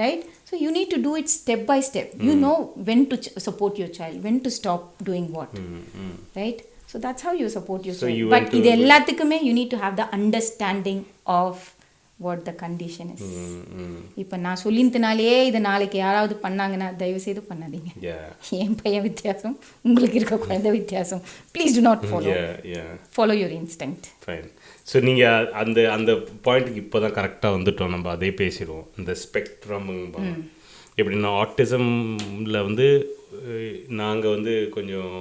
Right? So you need to do it step by step. You know when to support your child, when to stop doing what. Right? So that's how you support your child. But இது எல்லாத்துக்குமே you need to have the understanding of what the condition is. இப்போ நான் சொல்லிந்தனாலே இது நாளைக்கு யாராவது பண்ணாங்கன்னா தயவு செய்து பண்ணாதீங்க. என் பையன் வித்தியாசம், உங்களுக்கு இருக்க குழந்தை வித்தியாசம். Please to not follow your instinct. Fine. So நீங்கள் அந்த பாயிண்ட்டுக்கு இப்போ தான் கரெக்டாக வந்துட்டோம். நம்ம அதே பேசிடுவோம். இந்த ஸ்பெக்ட்ரம் எப்படின்னா ஆட்டிசமில் வந்து நாங்கள் வந்து கொஞ்சம்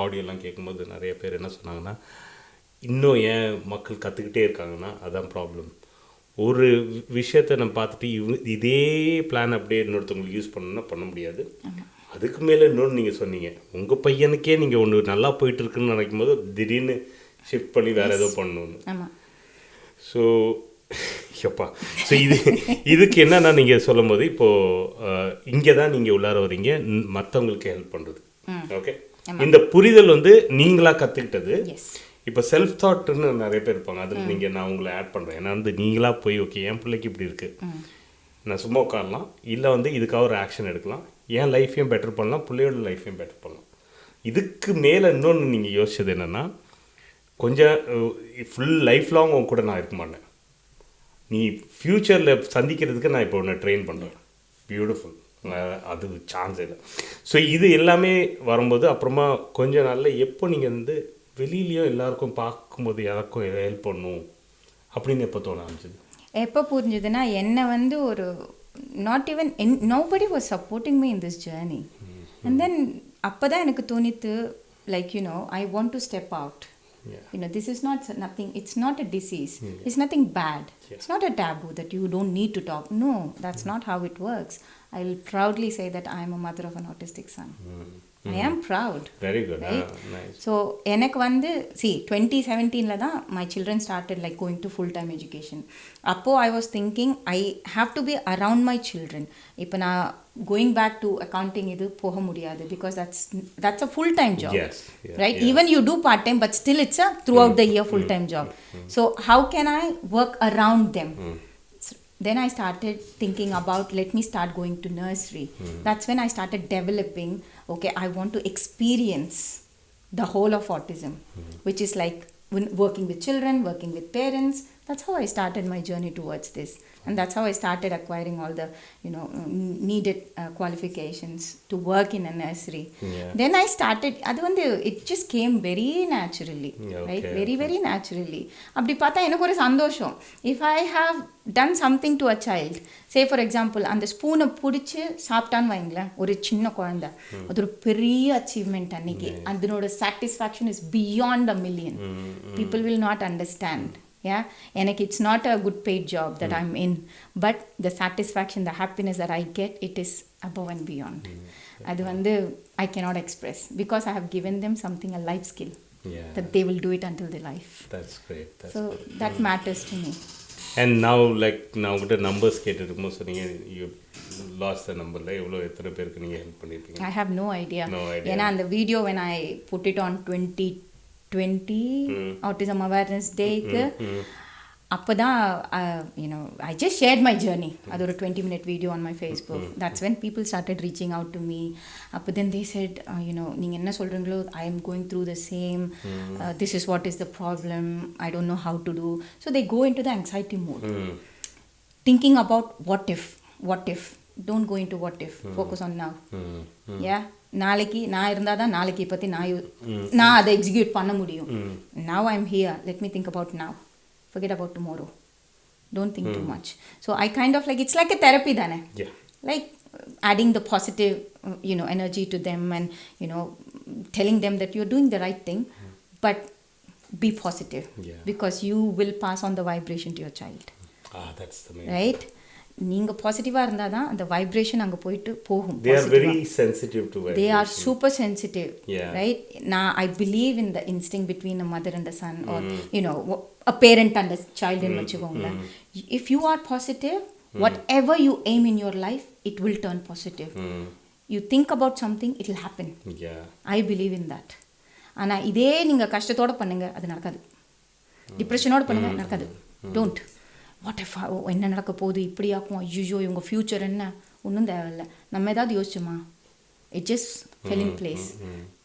ஆடியோலாம் கேட்கும்போது நிறைய பேர் என்ன சொன்னாங்கன்னா, இன்னும் ஏன் மக்கள் கற்றுக்கிட்டே இருக்காங்கன்னா அதான் ப்ராப்ளம். ஒரு விஷயத்தை நம்ம பார்த்துட்டு இதே பிளான் அப்படியே இன்னொருத்தவங்களுக்கு யூஸ் பண்ணணும்னா பண்ண முடியாது. அதுக்கு மேலே இன்னொன்று நீங்கள் சொன்னீங்க, உங்கள் பையனுக்கே நீங்கள் ஒன்று நல்லா போயிட்டுருக்குன்னு நினைக்கும் போது திடீர்னு ஷிஃப்ட் பண்ணி வேறு ஏதோ பண்ணணுன்னு. ஸோ எப்பா ஸோ இதுக்கு என்னன்னா நீங்கள் சொல்லும் போது இப்போது இங்கே தான் நீங்கள் உள்ளார வரீங்க மற்றவங்களுக்கு ஹெல்ப் பண்ணுறது. ஓகே, இந்த புரிதல் வந்து நீங்களாக கற்றுக்கிட்டது. இப்போ செல்ஃப் தாட்னு நிறைய பேர் இருப்பாங்க, அதில் நீங்கள் நான் உங்களை ஆட் பண்ணுறேன். ஏன்னா வந்து நீங்களாக போய் ஓகே என் பிள்ளைக்கு இப்படி இருக்குது, நான் சும்மா உட்காரலாம், இல்லை வந்து இதுக்காக ஒரு ஆக்ஷன் எடுக்கலாம், என் லைஃப்பையும் பெட்டர் பண்ணலாம், பிள்ளையோட லைஃப்பையும் பெட்டர் பண்ணலாம். இதுக்கு மேலே இன்னொன்று நீங்கள் யோசிச்சது என்னென்னா, கொஞ்சம் ஃபுல் லைஃப் லாங் உங்க கூட நான் இருக்க மாட்டேன், நீ ஃப்யூச்சரில் சந்திக்கிறதுக்கு நான் இப்போ உன்னை ட்ரெயின் பண்ணுறேன். பியூட்டிஃபுல். அது சான்ஸ் இல்லை. ஸோ இது எல்லாமே வரும்போது அப்புறமா கொஞ்ச நாளில் எப்போ நீங்கள் வந்து வெளியிலையும் எல்லாருக்கும் பார்க்கும்போது யாருக்கும் ஹெல்ப் பண்ணும் அப்படின்னு எப்போ தோண ஆரம்பிச்சது? எப்போ புரிஞ்சுதுன்னா, என்னை வந்து ஒரு not even nobody was supporting me in this journey. And then அப்போ தான் எனக்கு தோணித்து, like I want to step out. This is not nothing, it's not a disease, it's nothing bad, it's not a taboo that you don't need to talk. No, that's not how it works. I will proudly say that I am a mother of an autistic son. I am proud. Very good. Right? Nice. So எனக்கு வந்து 2017 தான் my children started like going to full time education. அப்போ I was thinking I have to be around my children. இப்போ நான் going back to accounting இது போக முடியாது, because that's a full time job. Yes. Right? Even you do part time, but still it's a throughout the year full time job. So how can I work around them? Then I started thinking about, let me start going to nursery. That's when I started developing, okay, I want to experience the whole of autism, which is like working with children, working with parents. That's how I started my journey towards this. And that's how I started acquiring all the, needed qualifications to work in a nursery. Yeah. Then I started, it just came very naturally, Yeah, right? okay, Very, very naturally. அப்படி பார்த்தா எனக்கு ஒரு சந்தோஷம். If I have done something to a child, say for example, அந்த ஸ்பூனை பிடிச்சி சாப்பிட்டான்னு வைங்களேன், ஒரு சின்ன குழந்தை, அது ஒரு பெரிய அச்சீவ்மெண்ட் அன்னைக்கு. அதனோட satisfaction is beyond a million. People will not understand. Yeah, எனக்கு it's not a good paid job that I'm in, but the satisfaction, the happiness that I get, it is above and beyond. அது I cannot express, because I have given them something, a life skill, that they will do it until their life. That's great. So that matters to me. And now நான் உங்கள்கிட்ட numbers கேட்டுருக்கும்போது சொன்னீங்க you lost the நம்பரில் எத்தனை பேருக்கு நீங்கள் help பண்ணியிருக்கீங்க? I have no idea. ஏன்னா அந்த video when I put it on 2020 Autism Awareness Day-க்கு அப்போதான் I just shared my journey. அது ஒரு 20-minute video on my Facebook. That's when people started reaching out to me. அப்போ then they said, நீங்கள் என்ன சொல்கிறீங்களோ, I am going through the same. This is what is the problem. I don't know how to do. So they go into the anxiety mode. Thinking about what if. Don't go into what if. Focus on now. Yeah. நாளைக்கு நான் இருந்தால் தான் நாளைக்கு பற்றி நான் அதை execute பண்ண முடியும். Now I'm here. Let me think about now. Forget about tomorrow. Don't think too much. So I kind of it's like a therapy dane. Yeah. Like adding the positive, energy to them, and, telling them that you're doing the right thing, but be positive. Yeah. Because you will pass on the vibration to your child. That's the main. Right? நீங்கள் பாசிட்டிவாக இருந்தால் தான் அந்த vibration அங்கே போயிட்டு போகும். They are very sensitive to vibration. They are super sensitive. Yeah. Right? Now I believe in the instinct between a mother and a son, or a parent and a child in vachukongla. If you are positive, whatever you aim in your life, it will turn positive. You think about something, it will happen. Yeah. I believe in that. ஆனால் இதே நீங்கள் கஷ்டத்தோடு பண்ணுங்க, அது நடக்காது. டிப்ரெஷனோடு பண்ணுங்க, நடக்காது. Don't. What if என்ன நடக்க போகுது, இப்படி ஆக்கும், ஐயோ இவங்க ஃப்யூச்சர் என்ன, ஒன்றும் தேவையில்லை, நம்ம ஏதாவது யோசிச்சோமா, it just fell in place.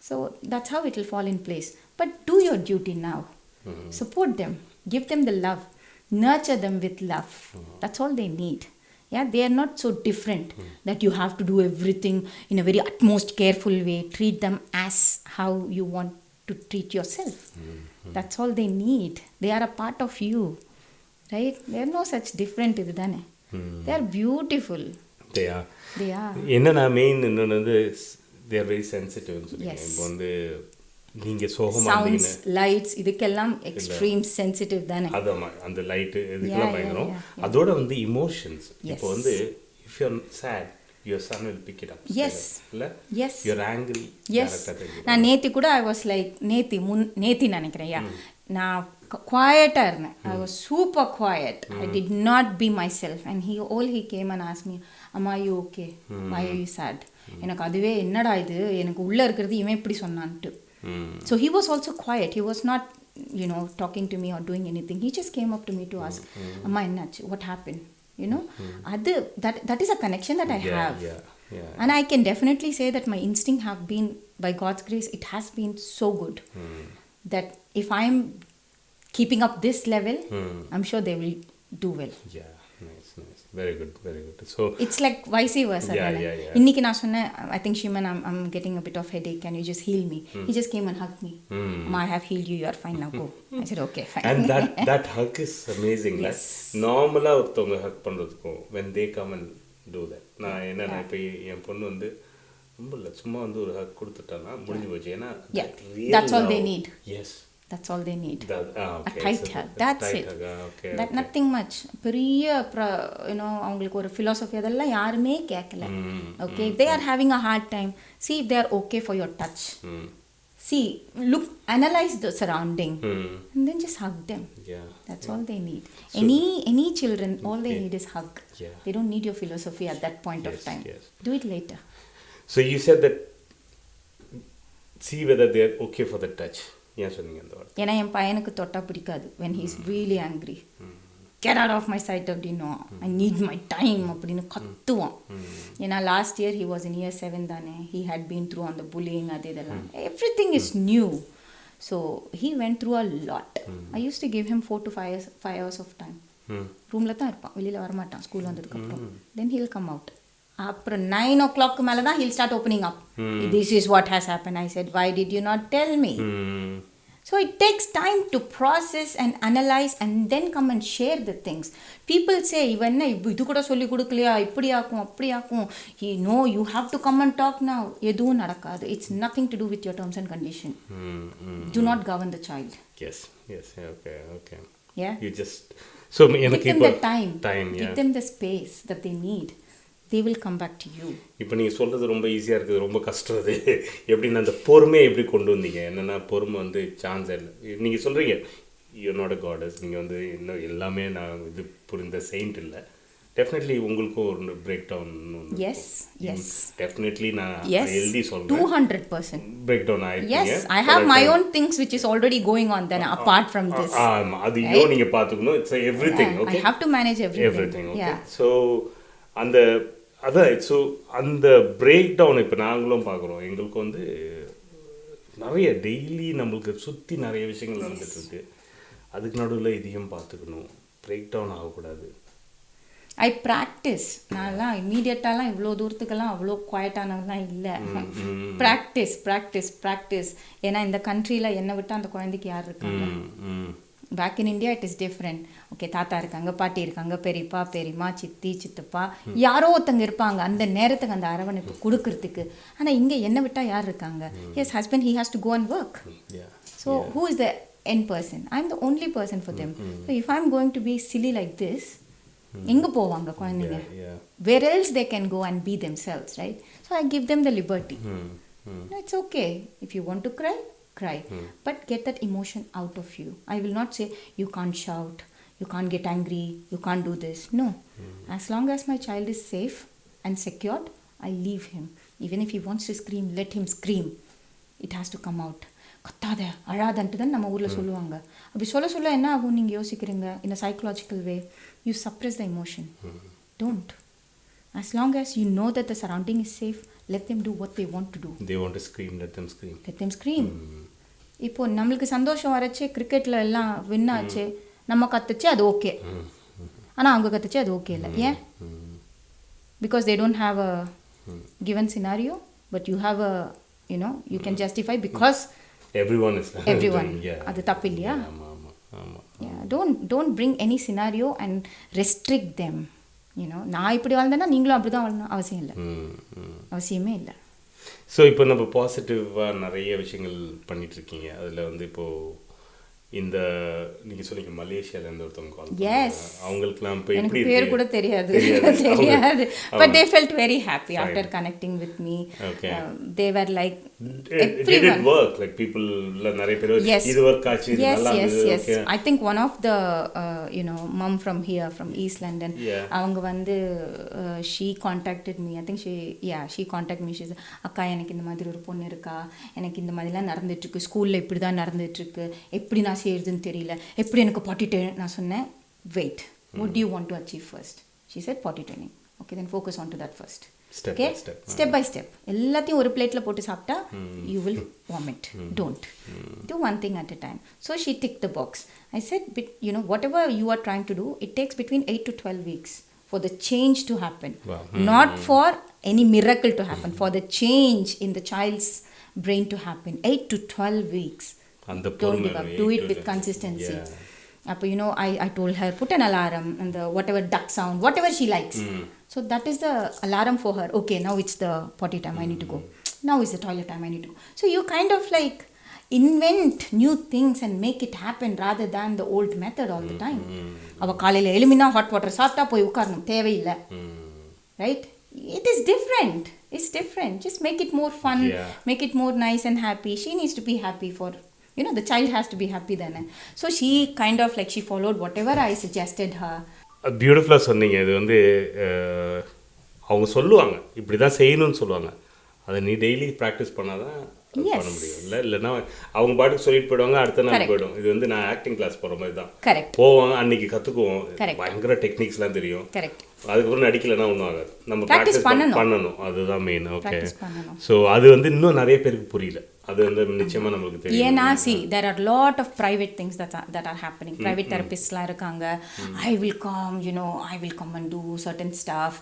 So that's how it will fall in place. But do your duty now. Support them, give them the love, nurture them with love. That's all they need. Yeah, they are not so different that you have to do everything in a very utmost careful way. Treat them as how you want to treat yourself. That's all they need. They are a part of you. Right? They are no such different idane. They are beautiful. They are. என்னன்னா main இன்னொன்று they are very sensitive னு சொல்றீங்க. இப்போ நீங்க சோகமா இருந்தீங்க, sounds, lights, இதுக்கெல்லாம் extreme sensitive தானே. அதாமா, அந்த லைட் இதுக்கெல்லாம் பயங்கரம். அதோட எமோஷன்ஸ், இப்போ if you are sad, your son will pick it up. Yes. Yes. You're angry. Yes. நான் நேத்தி கூட I was like நேத்தி நினைக்கிறேன். நான் குவாய்ட்டாக இருந்தேன். I was super quiet. I did not be myself. And he came and asked me, Amma, are you okay? Why are you sad? எனக்கு அதுவே என்னடா இது, எனக்கு உள்ளே இருக்கிறது இவன் எப்படி சொன்னான்ட்டு. So he was also quiet. He was not, talking to me or doing anything. He just came up to me to ask, Amma, ennachu? What happened? That is a connection that I have. Yeah. And I can definitely say that my instinct have been, by God's grace, it has been so good. That if I'm keeping up this level, I'm sure they will do well. Yeah, nice. Very good. So it's like vice versa. Yeah. Inniki na sonna, I think Shiman, I'm getting a bit of headache, can you just heal me? He just came and hugged me. Ma, I have healed you, you are fine now, go. I said okay, fine. And that hug is amazing. Yes. Normally ஒருத்தவங்க hug பண்றதுக்கும் when they come and do that, நான் என்ன இப்போ என் பொண்ணு ரொம்ப சும்மா ஒரு hug கொடுத்துட்டானா முடிஞ்சு போச்சு. ஏன்னா that's all they need. Yes, that's all they need. Okay. A tight hug, that's it. Okay. That nothing much. பெரிய அவங்களுக்கு ஒரு philosophy அதெல்லாம் யாருமே கேட்கல. Okay, if they are having a hard time, see if they are okay for your touch. See, look, analyze the surrounding, and then just hug them. That's all they need. So, any children, all they need is hug. They don't need your philosophy at that point of time. Do it later. So you said that, see whether they are okay for the touch. ஏன் சொன்னீங்க அந்த வார்த்தை? ஏன்னா என் பையனுக்கு தொட்டா பிடிக்காது. when he is really angry, get out of my sight அப்படின்னோ, I need my time அப்படின்னு கத்துவான். ஏன்னா last year he was in year 7 தானே, he had been through on the bullying, அது இதெல்லாம், everything is new. So he went through a lot. I used to give him 4 to 5 hours of time. ரூமில் தான் இருப்பான், வெளியில் வரமாட்டான் school வந்ததுக்கப்புறம். Then he'll come out. அப்புறம் 9 o'clock மேலே தான் he'll start opening up. This is what has happened. I said, why did you not tell me? So it takes time to process and analyze and then come and share the things. People say, இவன் இது கூட சொல்லி கொடுக்கலையா, இப்படி ஆக்கும் அப்படி ஆக்கும், no, you have to come and talk now. எதுவும் நடக்காது. It's nothing to do with your terms and condition. Do not govern the child. Yes, okay. Yeah. You just, so give them the time, give them the space that they need. They will come back to you. இப்போ நீங்கள் சொல்கிறது ரொம்ப ஈஸியாக இருக்குது, ரொம்ப கஷ்டம். அது எப்படின்னா அந்த பொறுமையை எப்படி கொண்டு வந்தீங்க? என்னென்னா பொறுமை வந்து சான்ஸ் இல்லை. நீங்கள் சொல்கிறீங்க யூஆர் நாட் அ காடஸ், நீங்கள் வந்து இன்னும் எல்லாமே நான் இது புரிந்த செயின்ட் இல்லை. டெஃபினெட்லி உங்களுக்கும் ஒரு பிரேக் டவுன். எஸ் டெஃபினெட்லி நான் எழுதி சொல்கிறேன் 200% பிரேக் டவுன் ஆகிருக்கீங்க. Yes, I have my own things which is already going on then apart from this. ஆமாம், அதையும் நீங்கள் பார்த்துக்கணும். It's everything. Okay, I have to manage everything. Okay. So அந்த அதான், ஸோ அந்த பிரேக் டவுன் இப்போ நாங்களும் பார்க்குறோம். எங்களுக்கு வந்து நிறைய டெய்லி நம்மளுக்கு சுற்றி நிறைய விஷயங்கள் நடந்துகிட்ருக்கு. அதுக்கு நடுவில் இதையும் பார்த்துக்கணும், பிரேக் டவுன் ஆகக்கூடாது. ஐ ப்ராக்டிஸ். நான்லாம் இம்மீடியட்டாலாம் இவ்வளோ தூரத்துக்கெல்லாம் அவ்வளோ குவாய்ட்டானவங்கலாம் இல்லை. ப்ராக்டிஸ். ஏன்னா இந்த கண்ட்ரியில் என்னை விட்டால் அந்த குழந்தைக்கு யார் இருக்காங்க? Back in India it is different. Okay, தாத்தா இருக்காங்க, பாட்டி இருக்காங்க, பெரியப்பா பெரியம்மா, சித்தி சித்தப்பா, யாரோ ஒருத்தங்க இருப்பாங்க அந்த நேரத்துக்கு அந்த அரவணைப்பு கொடுக்கறதுக்கு. ஆனால் இங்கே என்னை விட்டால் யார் இருக்காங்க? Yes husband, he has to go and work. So who is the end person? I am the only person for them. So if I am going to be silly like this, எங்கே போவாங்க குழந்தைங்க? Where else they can go and be themselves, right? So I give them the liberty. It's okay, if you want to cry, but get that emotion out of you. I will not say you can't shout, you can't get angry, you can't do this. No. As long as my child is safe and secured, I leave him. Even if he wants to scream, let him scream. It has to come out. கத்தாத அழாதன்ட்டு தான் நம்ம ஊரில் சொல்லுவாங்க. அப்படி சொல்ல என்ன ஆகும் நீங்கள் யோசிக்கிறீங்க? in a psychological way, you suppress the emotion. Don't. As long as you know that the surrounding is safe, let them do what they want to do. They want to scream, let them scream. இப்போ நம்மளுக்கு சந்தோஷம் வரச்சு, கிரிக்கெட்டில் எல்லாம் win ஆச்சு, நம்ம கத்துச்சு அது okay. ஆனால் அவங்க கத்துச்சு அது ஓகே இல்லை. ஏன்? Because they don't have a given scenario, but you have a you can justify because everyone. அது தப்பு இல்லையா? don't bring any scenario and restrict them. நான் இப்படி வாழ்ந்தேன்னா நீங்களும் அப்படி தான் வாழணும் அவசியமே இல்லை. ஸோ இப்போ நம்ம பாசிட்டிவாக நிறைய விஷயங்கள் பண்ணிகிட்ருக்கீங்க. அதில் வந்து இப்போது இந்த நீங்கள் சொன்னீங்க மலேசியாவிலேருந்து ஒருத்தவங்க கால், அவங்களுக்குலாம் இப்போ எனக்கு பேர் கூட தெரியாது. But they felt very happy after connecting with me. They var like did it work, like people நிறைய பேர் இது ஒர்க் ஆச்சு, நல்லா இருந்துது. Yes. I think one of the mom from here, from East London, அவங்க வந்து she contacted me. I think she contacted me. She said, அக்கா எனக்கு இந்த மாதிரி ஒரு பொண்ணு இருக்கா, எனக்கு இந்த மாதிரிலாம் நடந்துட்டுருக்கு, ஸ்கூலில் இப்படி தான் நடந்துட்டுருக்கு, எப்படி நான் செய்யறதுன்னு தெரியல, எப்படி எனக்கு potty training. நான் சொன்னேன், wait, what do you want to achieve first? She said potty training. Okay, then focus on to that first. Step by step. எல்லாத்தையும் ஒரு பிளேட்ல போட்டு சாப்பிட்டா you will vomit. Don't. Do one thing at a time. So she ticked the box. I said, whatever you are trying to do, it takes between 8 to 12 weeks for the change to happen. Wow. Not for any miracle to happen, for the change in the child's brain to happen. 8 to 12 weeks. Don't give up. Do it with consistency. அப்போ I told her, put an alarm and the whatever duck sound, whatever she likes. So that is the alarm for her. Okay, now it's the potty time, I need to go. Now is the toilet time, I need to go. So you kind of like invent new things and make it happen rather than the old method all the time. அவ காலையில் எலுமினா hot water சாப்பிட்டா போய் உட்காரணும், தேவையில்லை. Right? It is different. It's different. Just make it more fun, make it more nice and happy. She needs to be happy for, the child has to be happy then. So she kind of like, she followed whatever I suggested her. பியூட்டிஃபுல்லாக சொன்னீங்க. இது வந்து அவங்க சொல்லுவாங்க இப்படி தான் செய்யணும்னு சொல்லுவாங்க, அதை நீ டெய்லி ப்ராக்டிஸ் பண்ணால் தான் பண்ண முடியும். இல்லைன்னா அவங்க பாட்டுக்கு சொல்லிட்டு போயிடுவாங்க, அடுத்த நாள் போயிடும். இது வந்து நான் ஆக்டிங் கிளாஸ் போகிற மாதிரி தான். போவாங்க, அன்னைக்கு கற்றுக்குவோம், பயங்கர டெக்னிக்ஸ்லாம் தெரியும், அதுக்கப்புறம் நடிக்கலைன்னா ஒன்றும் ஆகாது. நம்ம ப்ராக்டிஸ் பண்ணணும், அதுதான் மெயின். ஓகே, ஸோ அது வந்து இன்னும் நிறைய பேருக்கு புரியல. அது வந்து நிச்சயமா நமக்கு தெரியும். ஏன்னா there are lot of private things that are happening. Private therapists-லாம் இருக்காங்க. I will come, I will come and do certain stuff.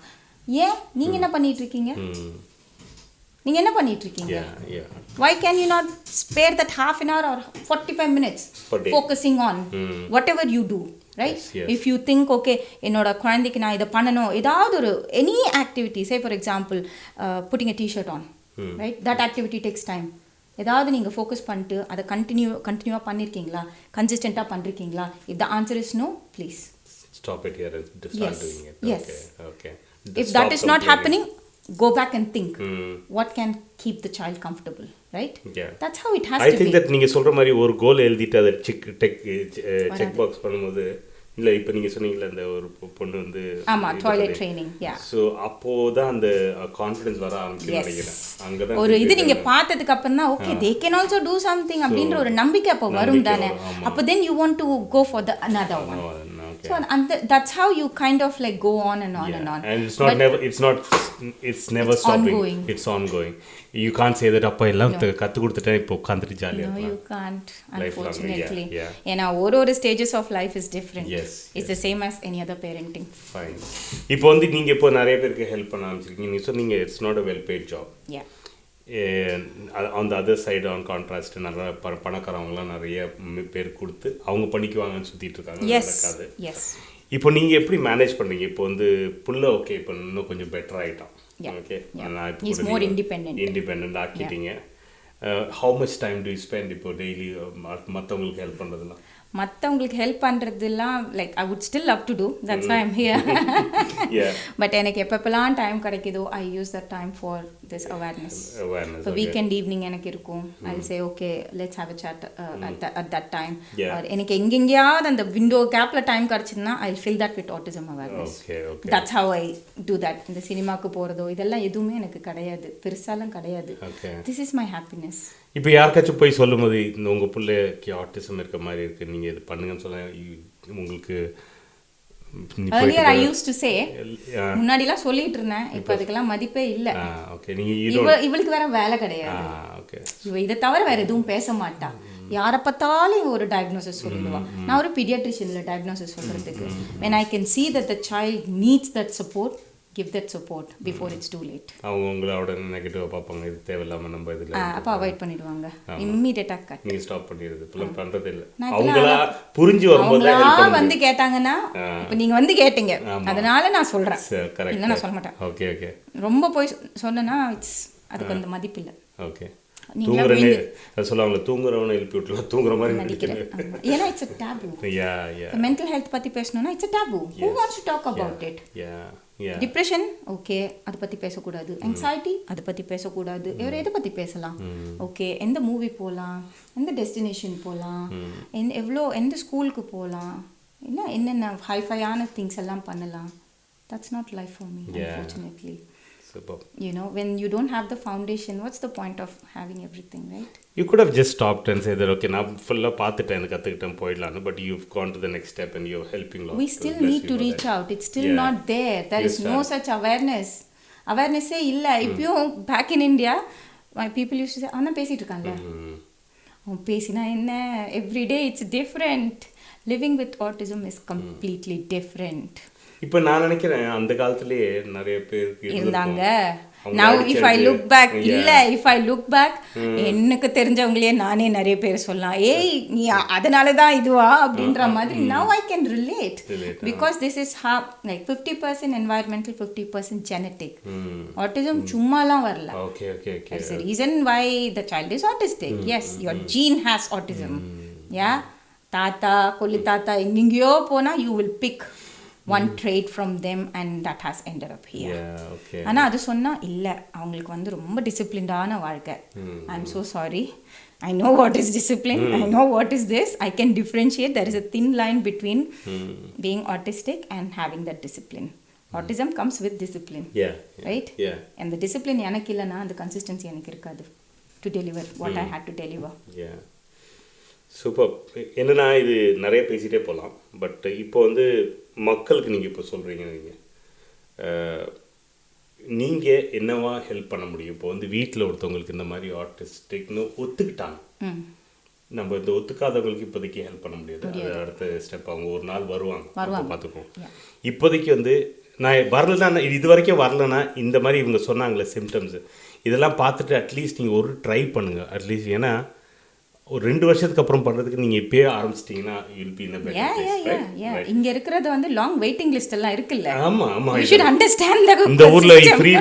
ஏன் நீங்க என்ன பண்ணிட்டு இருக்கீங்க? நீங்க என்ன பண்ணிட்டு இருக்கீங்க? Why can you not spare that half an hour or 45 minutes focusing on whatever you do, right? Yes. If you think, okay, என்னோட குழந்தைக்கு நான் இதை பண்ணணும், ஏதாவது ஒரு any activity, say for example, putting a t-shirt on, right? That activity takes time. ஏதாவது நீங்கள் focus பண்ணிட்டு அதை கண்டினியூவாக பண்ணியிருக்கீங்களா, கன்சிஸ்டண்ட்டாக பண்ணிருக்கீங்களா? If the answer is no, please stop it here and start doing it. Yes. Okay. If that is not happening, go back and think what can keep the child comfortable, right? Yeah. That's how it has I to think be. that நீங்க சொல்ற மாதிரி ஒரு கோல் எழுதிட்டு அதை check box பண்ணும்போது இல்லை இப்போ நீங்கள் சொன்னீங்களே அந்த ஒரு பொண்ணு வந்து ஆமாம் டாய்லெட் ட்ரைனிங் ஸோ அப்போதான் அந்த கான்ஃபிடன்ஸ் வர ஆரம்பிக்கும் நினைக்கிறேன். அங்கே தான் ஒரு இது நீங்கள் பார்த்ததுக்கு அப்புறம் தான் okay they can also do something அப்படின்ற ஒரு நம்பிக்கை அப்போ வரும் தானே. அப்போ then you want to go for the another one. So that's how you kind of like go on and on and on. And it's never stopping. Ongoing. It's ongoing. You can't say that அப்பா எல்லாம் கத்து கொடுத்துட்டேன் இப்போ உட்காந்துட்டு ஜாலியா இருக்கலாம். No, you can't, unfortunately. ஏன்னா ஒரு stages of life is different. Yes. It's the same as any other parenting. Fine. இப்போ வந்து நீங்க இப்போ நிறைய பேருக்கு ஹெல்ப் பண்ண ஆரம்பிச்சிருக்கீங்க. நீங்க சொன்னீங்க it's not a well paid job. Yeah. On the other side, on contrast, நிறைய பணக்காரவங்களாம் நிறைய பேர் கொடுத்து அவங்க படிக்குவாங்கன்னு சுற்றிட்டு இருக்காங்க. நடக்காது. இப்போ நீங்கள் எப்படி மேனேஜ் பண்ணுறீங்க? இப்போ வந்து புள்ள ஓகே இப்போ இன்னும் கொஞ்சம் பெட்டர் ஆகிட்டான். ஓகே நான் இப்போ இண்டிபெண்ட் ஆக்கிட்டீங்க. How much time do you spend இப்போ டெய்லி மற்றவங்களுக்கு ஹெல்ப் பண்ணுறதுலாம்? மற்றவங்களுக்கு ஹெல்ப் பண்ணுறதுலாம் like I would still love to do, that's why I'm here. But எனக்கு எப்பப்பெல்லாம் டைம் கிடைக்குதோ I use that time for this awareness. இப்போ வீக்கெண்ட் ஈவினிங் எனக்கு இருக்கும், I will say okay let's have a chat at that time. எனக்கு எங்கெங்கேயாவது அந்த window கேப்பில் டைம் கிடச்சிதுன்னா I will fill that with autism awareness. That's how I do that. இந்த சினிமாவுக்கு போகிறதோ இதெல்லாம் எதுவுமே எனக்கு கிடையாது, பெருசாலாம் கிடையாது. This is my happiness. இப்போ யாருக்காச்சும் போய் சொல்லும்போது இந்த உங்கள் பிள்ளைக்கு ஆட்டிசம் இருக்க மாதிரி இருக்குது, நீங்கள் இது பண்ணுங்கன்னு சொல்ல உங்களுக்கு earlier I used to say, முன்னாடிலாம் சொல்லிட்டு இருந்தேன், இப்போ அதுக்கெல்லாம் மதிப்பே இல்லை. இவளுக்கு வேற வேலை கிடையாது, இவ இதை தவிர வேற எதுவும் பேச மாட்டா, யாரை பார்த்தாலும் ஒரு டயக்னோசிஸ் சொல்லிடுவான். நான் ஒரு பீடியாட்ரிஷியனில் டயக்னோசிஸ் சொல்கிறதுக்கு when I can see that the child needs that support, give that support before it's too late. அவங்க உங்களோட நெகட்டிவா பாப்பாங்க, இது தேவையில்லாம நம்ம இதுல அப்ப அவாய்ட் பண்ணிடுவாங்க, இமிடியேட்டா கட். நீங்க ஸ்டாப் பண்ணிடுறது புள்ள பண்றது இல்ல. அவங்களா புரிஞ்சு வரும்போது அவங்க வந்து கேட்டாங்கன்னா இப்ப நீங்க வந்து கேட்டீங்க அதனால நான் சொல்றேன், இல்ல நான் சொல்ல மாட்டேன். Okay okay. ரொம்ப போய் சொன்னேன்னா அதுக்கு அந்த மதிப்பு இல்ல. ஓகே. தூங்குறனே சொல்லுவாங்க, தூங்குறவனை எழுப்பி விட்டுலாம் தூங்குற மாதிரி நடிக்கிறேன். ஏன்னா it's a taboo. Mental health பத்தி பேசணும்னா it's a taboo. Who wants to talk about it? Depression okay அதை பற்றி பேசக்கூடாது, ஆங்ஸைட்டி அதை பற்றி பேசக்கூடாது, வேறு எதை பற்றி பேசலாம்? ஓகே எந்த மூவி போகலாம், எந்த டெஸ்டினேஷன் போகலாம், எந்த ஸ்கூலுக்கு போகலாம், இல்லை என்னென்ன ஹைஃபையான திங்ஸ் எல்லாம் பண்ணலாம். That's not life for me unfortunately. You know, when you don't have the foundation, what's the point of having everything, right? You could have just stopped and said that okay நான் ஃபுல்லா பார்த்துட்டேன், எனக்கு கத்துக்கிட்டேன் போயிடலாம், but you've gone to the next step and you're helping lot. We still need to reach out. It's still not there. There is no such awareness இல்ல. இப்பயும் back in India my people used to say அண்ணா பேசிட்டு இருக்கான்ல, அவன் பேசினா என்ன, every day it's different. Living with autism is completely different. இப்போ நான் நினைக்கிறேன் அந்த காலத்திலேயே நிறைய பேருக்கு இருந்தாங்க. Now if I look back, if I look back எனக்கு தெரிஞ்சவங்களே நானே நிறைய பேர் சொல்லலாம், ஏய் நீ அதனால தான் இதுவா அப்படின்ற மாதிரி. Now I can relate because this is how like 50% environmental, 50% genetic. Autism சும்மாலாம் வரல. There's a reason why the child is autistic. Yes, your gene has autism. தாத்தா கொல்லி தாத்தா எங்கெங்கயோ போனா you will pick one trait from them and that has ended up here. ஆனா அது சொன்னா இல்ல அவங்களுக்கு வந்து ரொம்ப டிசிப்ளின்டான வாழ்க்கை. I'm so sorry. I know what is discipline. I know what is this. I can differentiate. There is a thin line between being autistic and having that discipline. Autism comes with discipline. Right? And the discipline எனக்கு இல்லனா அந்த consistency எனக்கு இருக்காது to deliver what I had to deliver. Super. என்னன்னா இது நிறைய பேசிகிட்டே போகலாம், பட் இப்போ வந்து மக்களுக்கு நீங்கள் இப்போ சொல்கிறீங்க, நீங்கள் நீங்கள் என்னவா ஹெல்ப் பண்ண முடியும்? இப்போ வந்து வீட்டில் ஒருத்தவங்களுக்கு இந்த மாதிரி ஆர்டிஸ்டிக்னு ஒத்துக்கிட்டாங்க, நம்ம இந்த ஒத்துக்காதவங்களுக்கு இப்போதைக்கு ஹெல்ப் பண்ண முடியாது. அது அடுத்த ஸ்டெப். அவங்க ஒரு நாள் வருவாங்க, பார்த்துக்குவோம். இப்போதைக்கு வந்து நான் வரலன்னா, இது வரைக்கும் வரலன்னா, இந்த மாதிரி இவங்க சொன்னாங்களே சிம்டம்ஸு, இதெல்லாம் பார்த்துட்டு அட்லீஸ்ட் நீங்கள் ஒரு ட்ரை பண்ணுங்கள் அட்லீஸ்ட். ஏன்னா ஒரு 2 வருஷத்துக்கு அப்புறம் பண்ணுறதுக்கு நீங்கள் இப்போயே ஆரம்பிச்சிட்டிங்கன்னா will be in a better place. இங்கே இருக்கிறது வந்து லாங் வெயிட்டிங் லிஸ்ட் எல்லாம் இருக்குல்ல. ஆமாம் ஆமாம், you should understand the இந்த ஊரில் ஃப்ரீ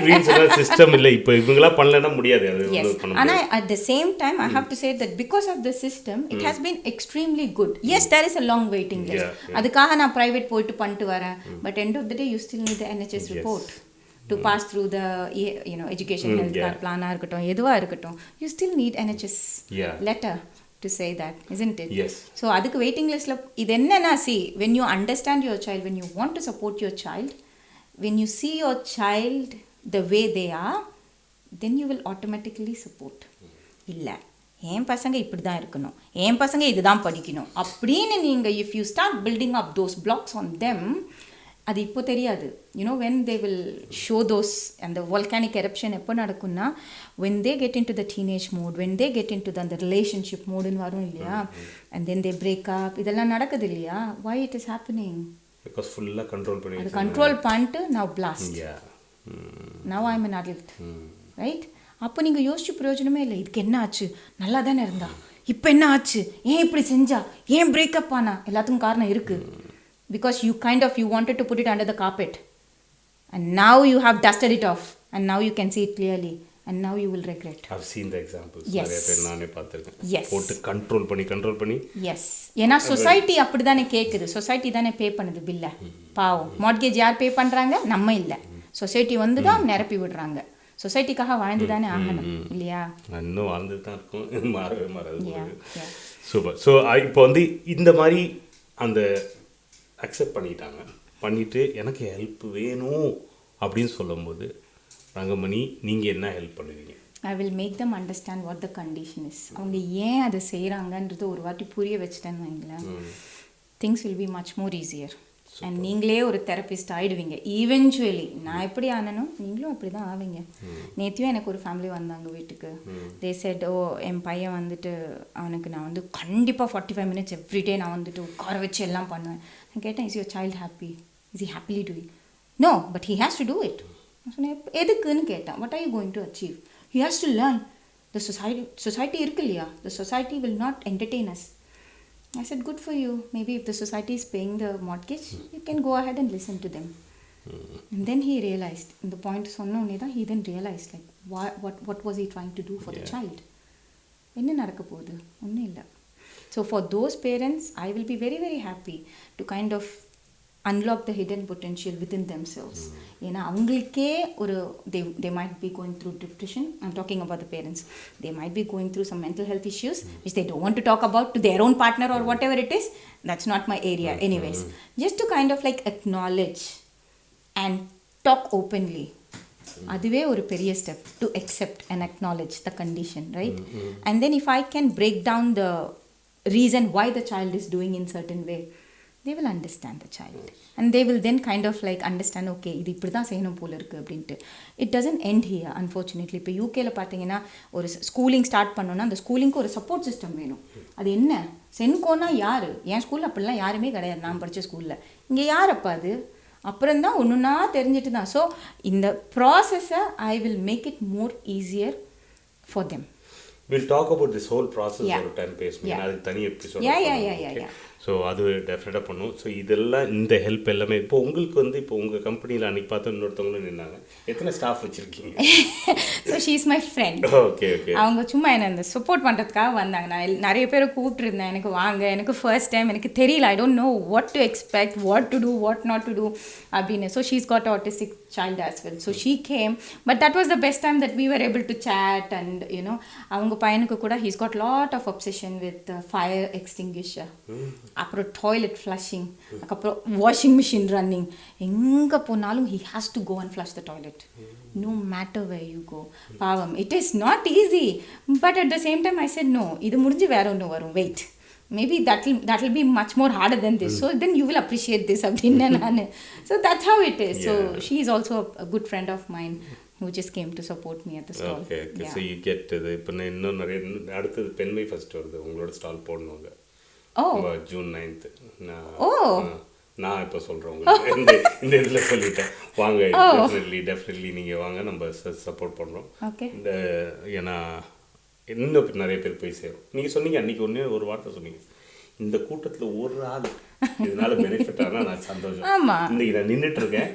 சிஸ்டம் இல்லை. இப்போ இவங்களா பண்ணலன்னா முடியாது. அது ஆனால் at the same time I have to say that because of the system it has been extremely good. Yes, there is a long waiting list. அதுக்காக நான் ப்ரைவேட் போயிட்டு பண்ணிட்டு வரேன். But end of the day you still need the NHS report to pass through the education health card plan இருக்கட்டும், எதுவாக இருக்கட்டும், you still need NHS letter to say that, isn't it? Yes. So அதுக்கு waiting listல இது என்னன்னா, see, when you understand your child, when you want to support your child, when you see your child the way they are, then you will automatically support. இல்லை என் பசங்க இப்படி தான் இருக்கணும், என் பசங்க இதுதான் படிக்கணும் அப்படின்னு நீங்கள் if you start building up those blocks on them, அது இப்போ தெரியாது. when they will show those, and the volcanic eruption எப்போ நடக்கும்னா when they get into the teenage mode, when they get into the relationship modeன்னு வரும் இல்லையா, and then they break up, இதெல்லாம் நடக்குது இல்லையா. why it is happening? because ஃபுல்லாக control பண்ணி அது கண்ட்ரோல் பண்ணிட்டு now blast. now I'm an adult, right? அப்போ நீங்கள் யோசிச்சு பிரயோஜனமே இல்லை. இதுக்கு என்ன ஆச்சு, நல்லா தானே இருந்தா, இப்போ என்ன ஆச்சு, ஏன் இப்படி செஞ்சா, ஏன் பிரேக்கப் ஆனா, எல்லாத்துக்கும் காரணம் இருக்குது. because you wanted to put it under the carpet, and now you have dusted it off, and now you can see it clearly, and now you will regret. I've seen the examples. Yes. நானே பார்த்திருக்கேன். Yes. போட்டு control பண்ணி yes. ஏன்னா society அப்படி தானே கேட்குது, society தானே பே பண்ணுது பில்லை. பாவம், மார்ட்கேஜ் யார் பே பண்ணுறாங்க? நம்ம இல்லை, சொசைட்டி வந்து தான் நிரப்பி விடுறாங்க. சொசைட்டிக்காக வாழ்ந்து தானே ஆகணும் இல்லையா? இன்னும் வாழ்ந்து தான் இருக்கும், மாறவே மாறாது. சூப்பர். ஸோ இப்போ வந்து இந்த மாதிரி அந்த அக்செப்ட் பண்ணிவிட்டு எனக்கு ஹெல்ப் வேணும் அப்படின்னு சொல்லும்போது ரங்கமணி நீங்கள் என்ன ஹெல்ப் பண்ணுவீங்க? I will make them understand what the condition is. அவங்க ஏன் அதை செய்கிறாங்கன்றது ஒரு வாட்டி புரிய வச்சுட்டேன்னு வைங்களேன், things will be much more easier. And நீங்களே ஒரு தெரபிஸ்ட் ஆகிடுவீங்க ஈவென்ச்சுவலி. நான் எப்படி ஆனனும் நீங்களும் அப்படி தான் ஆவீங்க. நேற்றையும் எனக்கு ஒரு ஃபேமிலி வந்தாங்க வீட்டுக்கு. தே செட், ஓ என் பையன் வந்துட்டு அவனுக்கு நான் வந்து கண்டிப்பாக 45 minutes எவ்ரிடே நான் வந்துட்டு உட்கார வச்சு எல்லாம் பண்ணுவேன். நான் கேட்டேன், is your child happy, is he happily doing? No, but he has to do it. நான் சொன்னேன், எதுக்குன்னு கேட்டேன். What are you going to achieve? He has to learn. The society இருக்கு இல்லையா, the society will not entertain us. I said, good for you. Maybe if the society is paying the mortgage, you can go ahead and listen to them. And then he realized, in the point he then realized, like, what was he trying to do for the child? Enna nadakka podu? Onnu illa. So for those parents, I will be very, very happy to kind of unlock the hidden potential within themselves. ஏன்னா அவங்களுக்கே ஒரு they might be going through depression. I'm talking about the parents. They might be going through some mental health issues which they don't want to talk about to their own partner or whatever it is. That's not my area anyways. Just to kind of like acknowledge and talk openly. அதுவே ஒரு பெரிய step to accept and acknowledge the condition, right? And then if I can break down the reason why the child is doing in certain way, they will understand the child, and they will then kind of like understand, okay, இது இப்படி தான் செய்யணும் போல இருக்குது அப்படின்ட்டு. It doesn't end here unfortunately. இப்போ யூகேல பார்த்தீங்கன்னா ஒரு ஸ்கூலிங் ஸ்டார்ட் பண்ணோன்னா அந்த ஸ்கூலிங்க்கு ஒரு சப்போர்ட் சிஸ்டம் வேணும். அது என்ன, சென்கோனா யார்? என் ஸ்கூலில் அப்படிலாம் யாருமே கிடையாது, நான் படித்த ஸ்கூலில். இங்கே யார் அப்போ அது? அப்புறம் தான் ஒன்றுன்னா தெரிஞ்சிட்டு தான். ஸோ இந்த ப்ராசஸை I will make it more easier for them. We'll talk about this whole process ஒரு டைம் பேசுவோம். அதுக்கு தனி எபிசோட். ஸோ அது டெஃபினட்டாக பண்ணும். ஸோ இதெல்லாம் இந்த ஹெல்ப் எல்லாமே இப்போ உங்களுக்கு வந்து இப்போ உங்கள் கம்பெனியில் அன்றைக்கி பார்த்து இன்னொருத்தவங்களும் நின்னாங்க. எத்தனை ஸ்டாஃப் வச்சுருக்கீங்க? So she is my friend. Okay okay. அவங்க சும்மா என்ன இந்த சப்போர்ட் பண்ணுறதுக்காக வந்தாங்க. நான் நிறைய பேரை கூப்பிட்டுருந்தேன், எனக்கு வாங்க, எனக்கு ஃபர்ஸ்ட் டைம், எனக்கு தெரியல, I don't know what to expect, what to do, what not to do அப்படின்னு. So she is got autistic child as well, so she came, but that was the best time that we were able to chat. And you know, avanga payanukku kuda he's got lot of obsession with fire extinguisher, apro toilet flushing, apro washing machine running, enga ponalum he has to go and flush the toilet, no matter where you go. Pavam, it is not easy, but at the same time I said no, idu mudinju vera onnu varum, wait, maybe that'll be much more harder than this, so then you will appreciate this அப்படின்னா நான். So that's how it is. So she is also a good friend of mine who just came to support me at the stall. Okay. So you get இது இப்போ இன்னும் நிறைய அடுத்தது பெண்மை first வருது, உங்களோட ஸ்டால் போடணுங்க. June 9th. நான் இப்போ சொல்கிறேன் உங்களுக்கு, இந்த இதில் சொல்லிட்டேன். வாங்க, டெஃபினெட்லி நீங்கள் வாங்க, நம்ம சப்போர்ட் பண்ணுறோம். இந்த ஏன்னா இன்னும் நிறைய பேர் போய் சேரும். நீங்கள் சொன்னீங்க அன்றைக்கி ஒரு வார்த்தை சொன்னீங்க, இந்த கூட்டத்தில் ஒரு ஆள் இதனால பெனிஃபிட் ஆனால் நான் சந்தோஷம். இன்றைக்கி நான் நின்றுட்டு இருக்கேன்,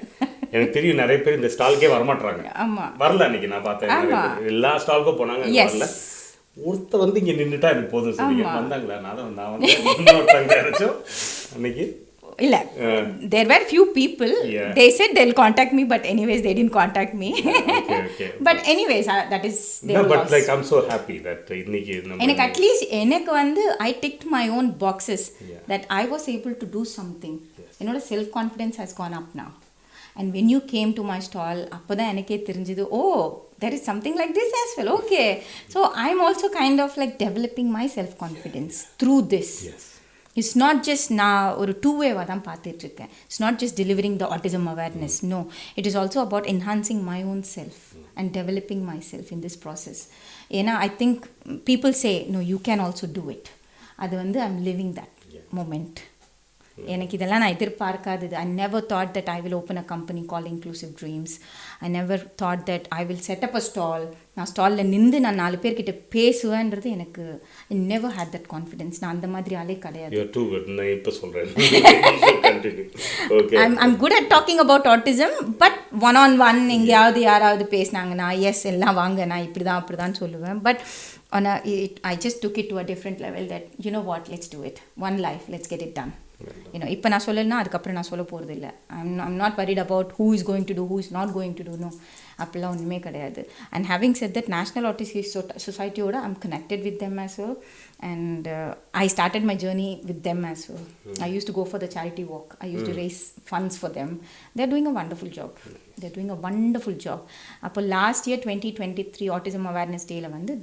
எனக்கு தெரியும் நிறைய பேர் இந்த ஸ்டாலுக்கே வரமாட்டாங்க. வரல அன்றைக்கி நான் பார்த்தேன், எல்லா ஸ்டாலுக்கும் போனாங்க, வரல. ஒருத்த வந்து இங்கே நின்றுட்டா எனக்கு போதும் சொன்னீங்க. வந்தாங்களா? நான் வந்து இன்னொருத்தங்க யாராச்சும் அன்றைக்கி இல்லை, there were few people. They said they'll contact me, but anyways they didn't contact me. But anyways that is their loss. But like I'm so happy that இன்னைக்கு எனக்கு at least எனக்கு வந்து I ticked my own boxes that I was able to do something. என்னோட self confidence has gone up now. And when you came to my stall, அப்போதான் எனக்கே தெரிஞ்சது, there is something like this as well. Okay, so I'm also kind of like developing my self confidence through this. It's not just நான் ஒரு two-way-வா தான் பார்த்துட்ருக்கேன். It's not just delivering the autism awareness. No, it is also about enhancing my own self and developing myself in this process. ஏன்னா I think people say, no, you can also do it. அது வந்து I'm living that moment. எனக்கு இதெல்லாம் நான் எதிர்பார்க்காதது. I never thought that I will open a company called Inclusive Dreams. I never thought that I will set up a stall. நான் ஸ்டாலில் நின்று நான் 4 பேர்கிட்ட பேசுவேன்றது எனக்கு I never had that confidence. நான் அந்த மாதிரி ஆளே கிடையாது. You're too good. நான் இப்போ சொல்கிறேன். I'm good at talking about autism, but one-on-one எங்கேயாவது யாராவது பேசினாங்கன்னா எஸ் எல்லாம் வாங்க, நான் இப்படி தான் அப்படி தான் சொல்லுவேன். But I just took it to a different level that, you know what, let's do it. One life, let's get it done. இப்போ நான் சொல்லலைன்னா அதுக்கப்புறம் நான் சொல்ல போகிறது இல்லை. I'm not worried about who is going to do, who is not going to do. No, அப்படிலாம் ஒன்றுமே கிடையாது. And having said that, National Autistic Society-ஓட I'm connected with them as well. And I started my journey with them as well. I used to go for the charity walk. I used to raise funds for them. They're doing a wonderful job. அப்போ last year 2023 Autism Awareness Day-ல வந்து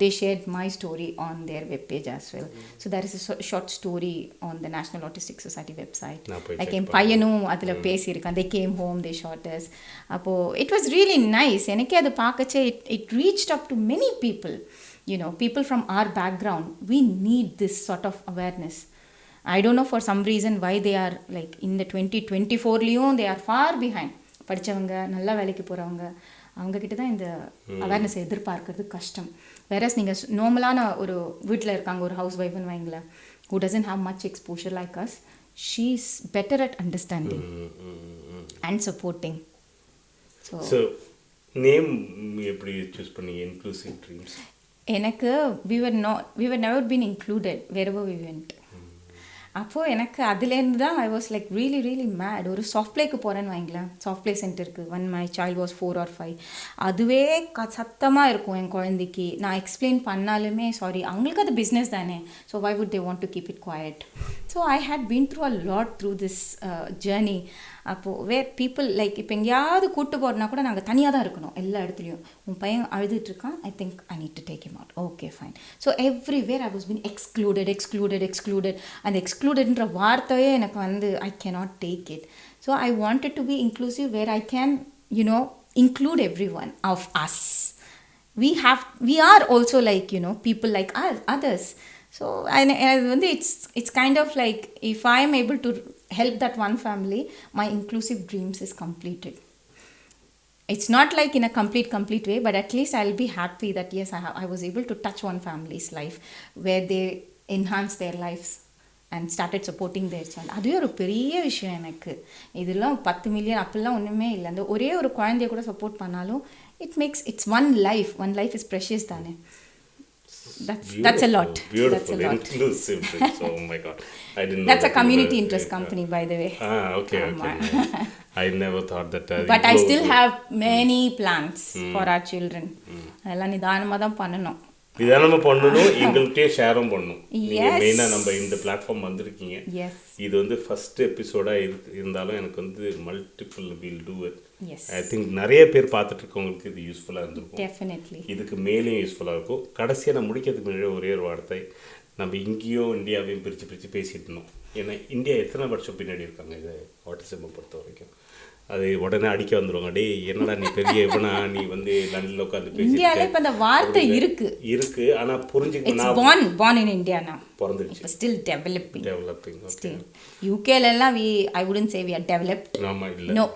they shared my story on their webpage as well. So there is a short story on the National Autistic Society website. Like என் பையனும் அதில் பேசியிருக்கான். They came home, they shot us. அப்போது it was really nice. எனக்கே அது பார்க்கச்சே it reached up to many people. You know, people from our background. We need this sort of awareness. I don't know for some reason why they are like in the 2024லேயும் they are far behind. படித்தவங்க, நல்லா வேலைக்கு போகிறவங்க, அவங்கக்கிட்ட தான் இந்த awareness எதிர்பார்க்கறது கஷ்டம். Whereas நீங்கள் நார்மலான ஒரு வீட்டில் இருக்காங்க, ஒரு ஹவுஸ் ஒய்ஃப்னு வைங்களேன், who doesn't have much exposure like us, she's better at understanding and supporting. So name எப்படி சூஸ் பண்ணீங்க? Inclusive dreams. எனக்கு we were never been included wherever we went. அப்போது எனக்கு அதுலேருந்து தான் I was like really mad. ஒரு soft பிளேக்கு போகிறேன்னு வைங்களேன், சாஃப்ட் பிளே சென்டருக்கு when my child was 4 or 5, அதுவே சத்தமாக இருக்கும் என் குழந்தைக்கு. நான் எக்ஸ்பிளைன் பண்ணாலுமே சாரி, அவங்களுக்கு அது பிஸ்னஸ் தானே, so why would they want to keep it quiet? So I had been through a lot through this journey. அப்போது வேர் பீப்புள் லைக் இப்போ எங்கேயாவது கூப்பிட்டு போகிறனா கூட நாங்கள் தனியாக தான் இருக்கணும் எல்லா இடத்துலையும். உன் பையன் அழுதுட்டுருக்கான், I think I need to take him out. Okay, fine. So everywhere I was being excluded. அந்த எக்ஸ்க்ளூடட்ன்ற வார்த்தையே எனக்கு வந்து I cannot take it. So I wanted to be inclusive where I can, you know, include everyone of us. We are also like, you know, people like us, others. So and it's kind of like if I am able to help that one family, my inclusive dreams is completed. It's not like in a complete way, but at least I'll be happy that yes, I was able to touch one family's life where they enhanced their lives and started supporting their child. அதுவே ஒரு பெரிய விஷயம் எனக்கு. இதெல்லாம் 10 million அப்படிலாம் ஒன்றுமே இல்லை. அந்த ஒரே ஒரு குழந்தைய கூட சப்போர்ட் பண்ணாலும் it's one life is precious தானே. That's a lot. Beautiful. Inclusive. Oh my God, I didn't know. That's a community interest company, by the way. Okay. I never thought that. But I still have many plans for our children. அதெல்லாம் நிதானமாக தான் பண்ணணும். நிதானமாக பண்ணணும், எங்கள்கிட்டயே ஷேரும் பண்ணணும். நீங்கள் மெயினாக நம்ம இந்த பிளாட்ஃபார்ம் வந்திருக்கீங்க. இது வந்து ஃபர்ஸ்ட் எபிசோடாக இருந்தாலும் எனக்கு வந்து multiple will do it. I think நிறைய பேர் பார்த்துட்டு இருக்கவங்களுக்கு இது யூஸ்ஃபுல்லாக இருந்திருக்கும். டெஃபினெட்லி இதுக்கு மேலேயும் யூஸ்ஃபுல்லாக இருக்கும். கடைசியாக நான் முடிக்கிறதுக்கு முன்னாடி ஒரே ஒரு வார்த்தை, நம்ம இங்கேயும் இந்தியாவையும் பிரித்து பேசிட்டு இருந்தோம். ஏன்னா இந்தியா எத்தனை வருஷம் பின்னாடி இருக்காங்க இது ஆட்டிசமை பொறுத்த வரைக்கும். அது உடனே அடிக்க வந்துடுவாங்க, டே என்னடா நீ பெரிய இவனா நீ வந்து லண்டனில் உட்காந்து பேசி. இந்தியாவில் இப்போ அந்த வார்த்தை இருக்கு ஆனால் புரிஞ்சுக்கணும். born in India now. பிறந்துருச்சு. Still developing. Still. UKல எல்லாம் I wouldn't say we are developed. ஆமா இல்ல. No.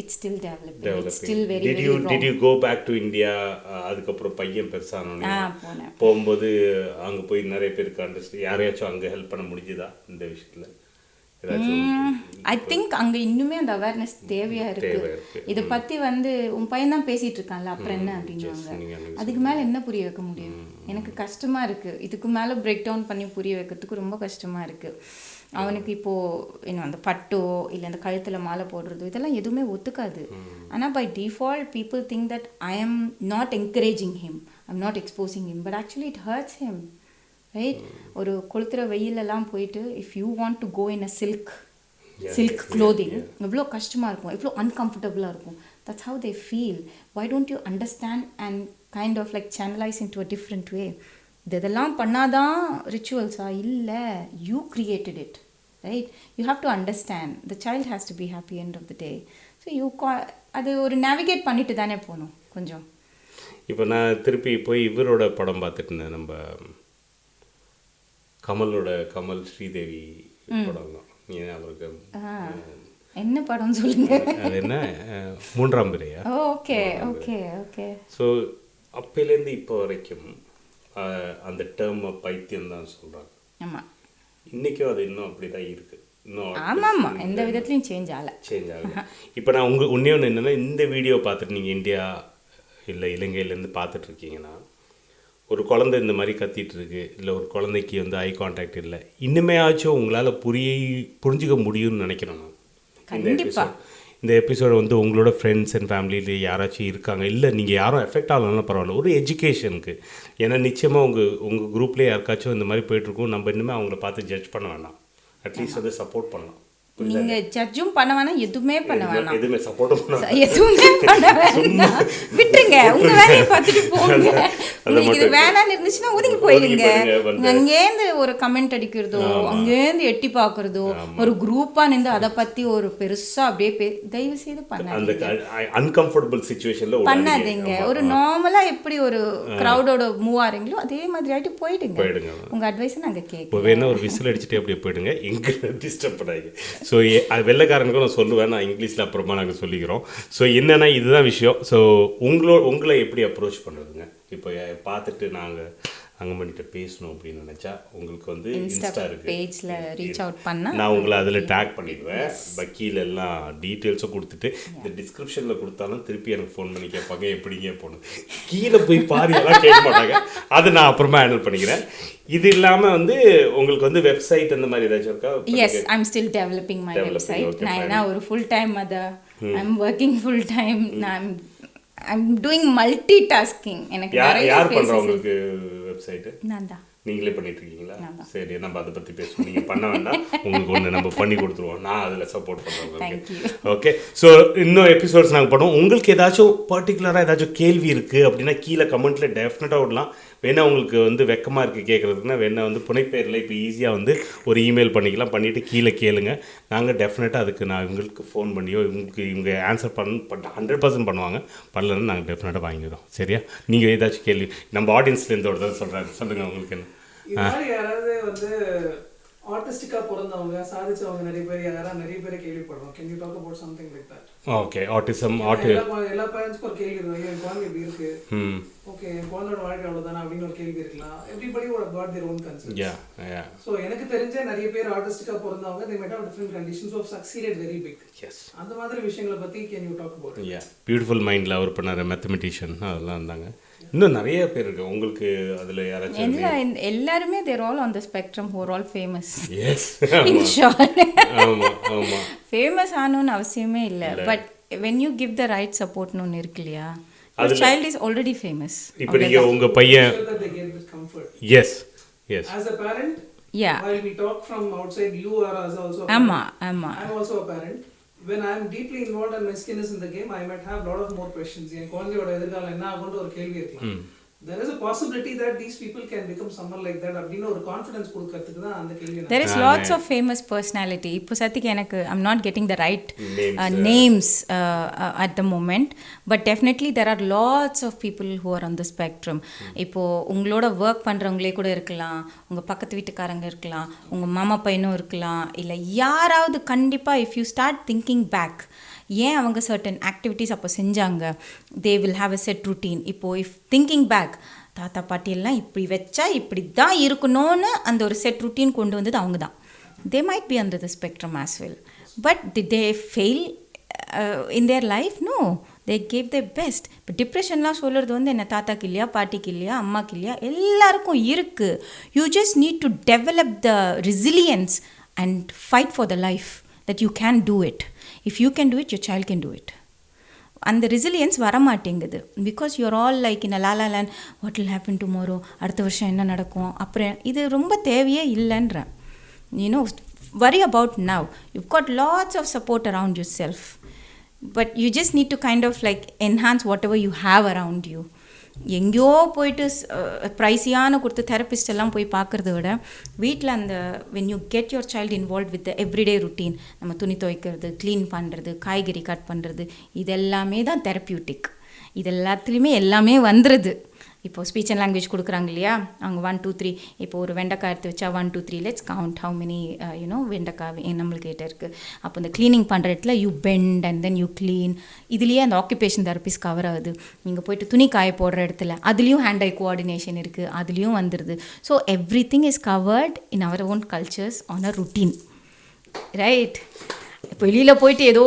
It's still developing. It's still very Did you go back to India? அதுக்கப்புறம் பையன் பெருசானோனே போகும்போது அங்கே போய் நிறைய பேருக்கு அண்டர்ஸ்டாண்ட் யாரையாச்சும் அங்கே ஹெல்ப் பண்ண முடிஞ்சுதா இந்த விஷயத்தில்? ஐ திங்க் அங்கே இன்னுமே அந்த அவேர்னஸ் தேவையாக இருக்குது. இதை பற்றி வந்து உன் பையன் தான் பேசிகிட்டு இருக்கான்ல, அப்புறம் என்ன அப்படின்வாங்க. அதுக்கு மேலே என்ன புரிய வைக்க முடியும்? எனக்கு கஷ்டமாக இருக்குது. இதுக்கு மேலே பிரேக் டவுன் பண்ணி புரிய வைக்கிறதுக்கு ரொம்ப கஷ்டமாக இருக்குது. அவனுக்கு இப்போது இன்னும் அந்த பட்டோ இல்லை அந்த கழுத்தில் மாலை போடுறதோ இதெல்லாம் எதுவுமே ஒத்துக்காது. ஆனால் by default people think that I am not encouraging him, I am not exposing him, but actually it hurts him, right? ஒரு கொளுத்துற வெயிலெல்லாம் போயிட்டு if you want to go in a silk clothing எவ்வளோ கஷ்டமாக இருக்கும், எவ்வளோ அன்கம்ஃபர்டபுளாக இருக்கும். That's how they feel. Why don't you understand and kind of like channelise into a different way? இதெல்லாம் பண்ணாதான் ரிச்சுவல்ஸா? இல்லை, you created it, right? You have to understand the child has to be happy end of the day. So அது ஒரு navigate பண்ணிட்டு தானே போகணும் கொஞ்சம். இப்போ நான் திருப்பி போய் இவரோட படம் பார்த்துட்டு இருந்தேன், நம்ம கமல் ஸ்ரீதேவி படம் தான். அவருக்கு என்ன படம் சொல்லுங்க? அது என்ன, மூன்றாம் பிறையா? Okay okay okay. ஸோ அப்போலேருந்து இப்போ வரைக்கும் அந்த டேர்ம் பைத்தியம் தான் சொல்கிறாங்க. ஆமாம், இன்றைக்கும் அது இன்னும் அப்படி தான் இருக்குது. இன்னும் ஆமாம், எந்த விதத்துலையும் சேஞ்ச் ஆகலை. இப்போ நான் ஒன்றே ஒன்று என்னென்னா, இந்த வீடியோ பார்த்துட்டு நீங்கள் இந்தியா இல்லை இலங்கையிலேருந்து பார்த்துட்ருக்கீங்கன்னா, ஒரு குழந்தை இந்த மாதிரி கத்திட்டு இருக்கு, இல்லை ஒரு குழந்தைக்கு வந்து ஐ கான்டாக்ட் இல்லை, இன்னுமே ஆச்சும் உங்களால் புரிஞ்சிக்க முடியும்னு நினைக்கிறேன் நான். இந்த எபிசோடு வந்து உங்களோட ஃப்ரெண்ட்ஸ் அண்ட் ஃபேமிலியில் யாராச்சும் இருக்காங்க, இல்லை நீங்கள் யாரும் எஃபெக்ட் ஆகலன்னா பரவாயில்ல, ஒரு எஜுகேஷனுக்கு. ஏன்னா நிச்சயமாக உங்கள் குரூப்லேயே யாருக்காச்சும் இந்த மாதிரி போயிட்டுருக்கும், நம்ம இன்னுமே அவங்கள பார்த்து ஜட்ஜ் பண்ண வேண்டாம், அட்லீஸ்ட் அதை சப்போர்ட் பண்ணலாம். நீங்க ஜட்ஜும் பண்ண வேணாம், எதுவுமே பண்ண வேணாம், எதுவுமே சப்போர்ட்டும் பண்ண எதுவுமே பண்ண வேண்டாம், விட்டுருங்க, உங்க வேலையை பார்த்துட்டு போங்க. உங்களுக்கு இது வேணான்னு இருந்துச்சுன்னா ஒதுங்கி போயிடுங்க. அங்கேருந்து ஒரு கமெண்ட் அடிக்கிறதோ, அங்கேருந்து எட்டி பார்க்கறதோ, ஒரு குரூப்பா நின்று அதை பத்தி ஒரு பெருசா அப்படியே தயவு செய்து பண்ணாதீங்க. அன்கம்ஃபர்டபுள் சிச்சுவேஷன்ல பண்ணாதீங்க. ஒரு நார்மலா எப்படி ஒரு கிரௌடோட மூவ் ஆறீங்களோ அதே மாதிரி ஆயிட்டு போயிடுங்க. உங்க அட்வைஸை நாங்க கேட்போம். வேணா ஒரு விசில் அடிச்சுட்டே அப்படியே போயிடுங்க, எங்க டிஸ்டர்ப் பண்ணாங்க. ஸோ அது வெள்ளைக்காரனுக்கும் நான் சொல்லுவேன், நான் இங்கிலீஷில் அப்புறமா நாங்கள் சொல்லிக்கிறோம். ஸோ என்னென்னா இதுதான் விஷயம். ஸோ உங்களை எப்படி அப்ரோச் பண்ணுறதுங்க? இப்போ பார்த்துட்டு நாங்கள் ரங்கமணிகிட்ட பேசணும் அப்படின்னு நினச்சா உங்களுக்கு வந்து இன்ஸ்டா இருக்குது, பேஜில் ரீச் அவுட் பண்ணால் நான் உங்களை அதில் டேக் பண்ணிடுவேன். பக்கீல் எல்லாம் டீட்டெயில்ஸும் கொடுத்துட்டு இந்த டிஸ்கிரிப்ஷனில் கொடுத்தாலும் திருப்பி எனக்கு ஃபோன் பண்ணி கேட்பாங்க, எப்படிங்க போகணும், கீழே போய் பாரு எல்லாம் கேட்க மாட்டாங்க, அது நான் அப்புறமா ஹேண்டில் பண்ணிக்கிறேன். இது இல்லாமல் வந்து உங்களுக்கு வந்து வெப்சைட் அந்த மாதிரி ஏதாச்சும் இருக்கா? Yes, I am still developing my website. நான் என்ன ஒரு full time mother, I am working full time, நான் ஐம் டூயிங் மல்டி டாஸ்கிங். எனக்கு யார் பண்ணுறா உங்களுக்கு வெப்சைட்டு? நான் தான். நீங்களே பண்ணிட்டு இருக்கீங்களா? சரி, நம்ம அதை பற்றி பேசுவோம். நீங்கள் பண்ண வேண்டாம், உங்களுக்கு ஒன்று நம்ம பண்ணி கொடுத்துருவோம், நான் அதில் சப்போர்ட் பண்ணுறேன். ஓகே, ஸோ இன்னும் எபிசோட்ஸ் நாங்கள் பண்ணுவோம். உங்களுக்கு ஏதாச்சும் பர்டிகுலராக ஏதாச்சும் கேள்வி இருக்குது அப்படின்னா கீழே கமெண்ட்டில் டெஃபினட்டாக விடலாம். வேணா உங்களுக்கு வந்து வெக்கமாக இருக்குது கேட்குறதுக்குன்னா வேணா வந்து புனைப்பெயரில் இப்போ ஈஸியாக வந்து ஒரு இமெயில் பண்ணிக்கலாம், பண்ணிவிட்டு கீழே கேளுங்க. நாங்கள் டெஃபினட்டாக அதுக்கு நான் உங்களுக்கு ஃபோன் பண்ணியோ இவங்க ஆன்சர் 100% பண்ணுவாங்க. பண்ணலன்னு நாங்கள் டெஃபினட்டாக வாங்கிடுறோம். சரியா? நீங்கள் ஏதாச்சும் கேள்வி நம்ம ஆடியன்ஸ்லேருந்து ஒரு தான் சொல்கிறாங்க, சொல்லுங்கள். உங்களுக்கு என்ன யாராவது வந்து ஆர்டிஸ்டிக்கா பிறந்தவங்க சாதிச்சவங்க நிறைய பேரை கேள்விப்படுறோம். Can you talk about something like that? Okay, autism, எல்லா பேரண்ட்ஸ்க்கும் ஒரு கேள்வி இருக்கும், என் குழந்தை இப்படி இருக்கு, ஓகே என் குழந்தையோட வாழ்க்கை அவ்வளவுதானே அப்படின்னு ஒரு கேள்வி இருக்கலாம். Everybody would have got their own concerns. Yeah. So எனக்கு தெரிஞ்ச நிறைய பேர் ஆர்டிஸ்டிக்கா பிறந்தவங்க they might have different conditions who have succeeded very big. Yes. அந்த மாதிரி விஷயங்களை பத்தி can you talk about it? Yeah, beautiful மைண்ட்ல அவர் பண்ணாரு, மேத்தமெட்டிஷியன் அதெல்லாம் இருந்தாங்க. இன்னும் நிறைய பேர் இருக்கு. உங்களுக்கு அதில் யாராச்சும்? எல்லாருமே they're all on the spectrum who are all famous. Yes, in short ஆமாம், ஃபேமஸ் ஆகணும்னு அவசியமே இல்லை. But when you give the right support னு இருக்கு இல்லையா, your child is already famous. இப்போ நீங்கள் உங்கள் பையன் S as a parent, while we talk from outside, you are also ஆமா I'm also a parent. When I am deeply involved and my skin is in the game, I might have lot of more questions. என் குழந்தையோட எதிர்காலம் என்ன ஆகும்ன்ற ஒரு கேள்வி இருக்கலாம். there is a possibility that these people can become someone like that அப்படின்னு ஒரு confidence கொடுக்கிறதுக்கு தான் அந்த கேள்வி. There is lots of famous personality. இப்போ சத்திக்கு எனக்கு I'm not getting the right names at the moment, but definitely there are lots of people who are on the spectrum. இப்போ உங்களோட ஒர்க் பண்ணுறவங்களே கூட இருக்கலாம், உங்கள் பக்கத்து வீட்டுக்காரங்க இருக்கலாம், உங்கள் மாமா பையனும் இருக்கலாம், இல்லை யாராவது கண்டிப்பாக if you start thinking back ஏன் அவங்க சர்டன் ஆக்டிவிட்டீஸ் அப்போ செஞ்சாங்க, they will have a set routine. இப்போது இஃப் திங்கிங் பேக் தாத்தா பாட்டியெல்லாம் இப்படி வச்சா இப்படி தான் இருக்கணும்னு அந்த ஒரு செட் ருட்டீன் கொண்டு வந்தது அவங்க தான். They might be under the spectrum as well, but the they fail in their life? No, they gave the best. இப்போ டிப்ரெஷன்லாம் சொல்கிறது வந்து என்ன, தாத்தாக்கு இல்லையா, பாட்டிக்கு இல்லையா, அம்மாக்கு இல்லையா, எல்லாருக்கும் இருக்குது. You just need to develop the resilience and fight for the life that you can do it. If you can do it, your child can do it. And the resilience வரமாட்டேங்குது because you're all like in a la la land, what will happen tomorrow, அடுத்த வருஷம் என்ன நடக்கும், அப்புறம் இது ரொம்ப தேவையே இல்லைன்ற. You know, worry about now. You've got lots of support around yourself, but you just need to kind of like enhance whatever you have around you. எங்கேயோ போயிட்டு ப்ரைஸியான கொடுத்து தெரப்பிஸ்ட் எல்லாம் போய் பார்க்குறத விட வீட்டில் அந்த when you get your child involved with the everyday routine, நம்ம துணி துவைக்கிறது, க்ளீன் பண்ணுறது, காய்கறி கட் பண்ணுறது, இதெல்லாமே தான் தெரப்யூட்டிக். இது எல்லாத்துலேயுமே எல்லாமே வந்துடுது. இப்போது ஸ்பீச் அண்ட் லாங்குவேஜ் கொடுக்குறாங்க இல்லையா, அவங்க 1 2 3, இப்போ ஒரு வெண்டைக்காய் எடுத்து வச்சா 1 2 3 let's count how many you know வெண்டைக்காய் நம்மளுக்கு கிட்ட இருக்குது. அப்போ இந்த க்ளீனிங் பண்ணுற இடத்துல you bend and then you clean. இதுலேயே அந்த ஆக்குபேஷன் தெரப்பிஸ் கவர் ஆகுது. நீங்கள் போய்ட்டு துணி காய போடுற இடத்துல அதுலேயும் ஹேண்ட் ஐ கோஆர்டினேஷன் இருக்குது, அதுலேயும் வந்துடுது. So everything is covered in our own cultures on a routine, right? இப்போ வெளியில் போயிட்டு ஏதோ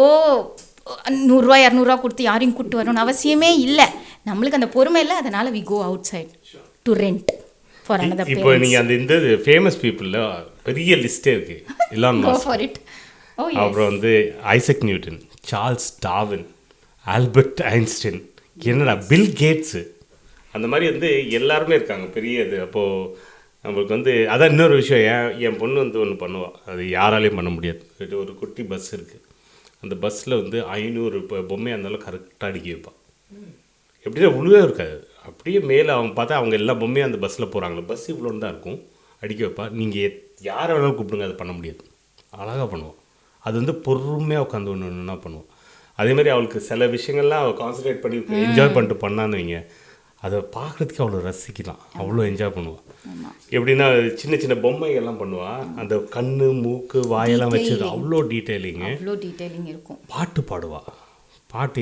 100 ரூபா 200 ரூபா கொடுத்து யாரையும் கூப்பிட்டு வரணும்னு அவசியமே இல்லை. நம்மளுக்கு அந்த பொறுமை இல்லை, அதனால் we go outside to rent for another. இப்போ நீங்கள் அந்த இந்த ஃபேமஸ் பீப்புளில் பெரிய லிஸ்ட்டே இருக்குது. எல்லாம் ஃபார் இட். அப்புறம் வந்து Isaac Newton, Charles Darwin, Albert Einstein, என்னடா பில் கேட்ஸு, அந்த மாதிரி வந்து எல்லாருமே இருக்காங்க பெரிய இது. அப்போது நம்மளுக்கு வந்து அதான் இன்னொரு விஷயம், என் பொண்ணு வந்து ஒன்று பண்ணுவாள், அது யாராலையும் பண்ண முடியாது. ஒரு குட்டி பஸ் இருக்குது, அந்த பஸ்ஸில் வந்து 500 பொம்மையாக இருந்தாலும் கரெக்டாக அடுக்கி வைப்பாள். எப்படின்னா உழுவே இருக்காது, அப்படியே மேலே அவங்க பார்த்தா அவங்க எல்லா பொம்மையும் அந்த பஸ்ஸில் போகிறாங்களே, பஸ் இவ்வளோன்னு தான் இருக்கும், அடுக்கி வைப்பா. நீங்கள் யாரை வேணாலும் கூப்பிடுங்க, அதை பண்ண முடியாது, அழகாக பண்ணுவோம். அது வந்து பொறுமையாக உட்காந்து ஒன்று பண்ணுவோம். அதேமாதிரி அவளுக்கு சில விஷயங்கள்லாம் அவள் கான்சன்ட்ரேட் பண்ணி என்ஜாய் பண்ணிட்டு பண்ணான்னு வைங்க, அதை பார்க்குறதுக்கு அவ்வளோ ரசிக்கலாம், அவ்வளோ என்ஜாய் பண்ணுவாள். எப்படின்னா சின்ன சின்ன பொம்மைகள்லாம் பண்ணுவாள், அந்த கண் மூக்கு வாயெல்லாம் வச்சது அவ்வளோ டீட்டெயிலிங்கு, அவ்வளோ டீட்டெயிலிங் இருக்கும். பாட்டு பாடுவாள். பாட்டு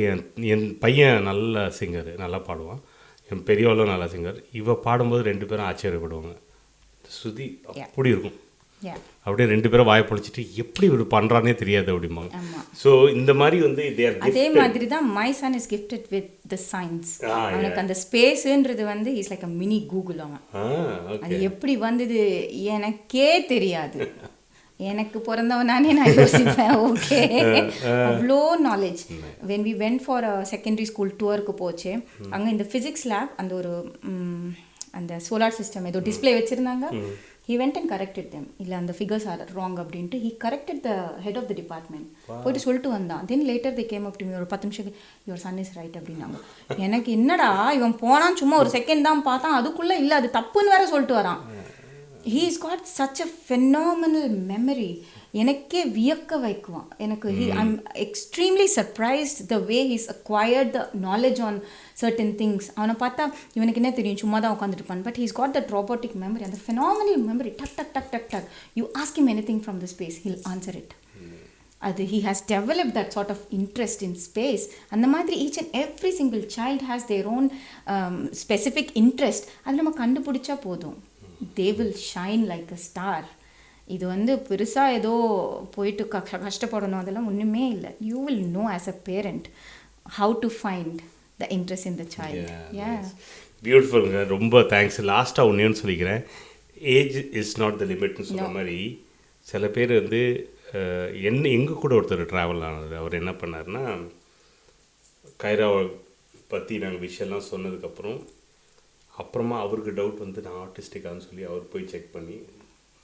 என் பையன் நல்ல சிங்கர், நல்லா பாடுவான். என் பெரியவளும் நல்லா சிங்கர். இவள் பாடும்போது 2 பேரும் ஆச்சரியப்படுவாங்க. சுதி அப்படி இருக்கும், அப்படியே 2 பேரும் வாயை பொழிச்சிட்டு எப்படி இப்படி பண்ணுறானே தெரியாது அப்படிம்பாங்க. ஸோ இந்த மாதிரி வந்து அதே மாதிரி தான் my son is gifted with the science. அவனுக்கு அந்த ஸ்பேஸுன்றது வந்து is like a mini Google. அவன் அது எப்படி வந்தது எனக்கே தெரியாது. எனக்கு பிறந்தவனானே நான் யோசிப்பேன், ஓகே அவ்வளோ knowledge. When we went for a secondary school டூருக்கு போச்சு, அங்கே இந்த ஃபிசிக்ஸ் லேப் அந்த ஒரு அந்த சோலார் சிஸ்டம் ஏதோ டிஸ்பிளே வச்சுருந்தாங்க. He went and corrected them. இல்லை அந்த ஃபிகர்ஸ் ஆர் ராங் அப்படின்ட்டு he corrected the head of the department. போயிட்டு சொல்லிட்டு வந்தான். Then later they came up to me, ஒரு 10 நிமிஷம் your son is right அப்படின்னாங்க. எனக்கு என்னடா இவன் போனான், சும்மா ஒரு செகண்ட் தான் பார்த்தான், அதுக்குள்ளே இல்லை அது தப்புன்னு வேற சொல்லிட்டு வரான். He's got such a phenomenal memory. எனக்கே வியக்க வைக்குவான். எனக்கு I'm extremely surprised the way he's acquired the knowledge on certain things. அவனை பார்த்தா இவனுக்கு என்ன தெரியும், சும்மா தான் உட்காந்துருப்பான். But he's got that robotic memory and the phenomenal memory. Tuck tuck tuck tuck tuck. You ask him anything from the space, he'll answer it. அது he has developed that sort of interest in space. அந்த மாதிரி each and every single child has their own specific interest. அது நம்ம கண்டுபிடிச்சா போதும், they will shine like a star. இது வந்து பெருசாக ஏதோ போயிட்டு கஷ்டப்படணும் அதெல்லாம் ஒன்றுமே இல்லை. You will know as a parent how to find the interest in the child. பியூட்டிஃபுல்ங்க, ரொம்ப தேங்க்ஸ். லாஸ்ட்டாக ஒன்றுன்னு சொல்லிக்கிறேன், ஏஜ் இஸ் நாட் த லிமிட்னு சொன்ன மாதிரி சில பேர் வந்து எங்கள் கூட ஒருத்தர் ட்ராவல் ஆனார். அவர் என்ன பண்ணார்னா, கைராவை பற்றி நாங்கள் விஷயம்லாம் சொன்னதுக்கப்புறமா அவருக்கு டவுட் வந்து நான் ஆர்டிஸ்டிக்கான்னு சொல்லி அவர் போய் செக் பண்ணி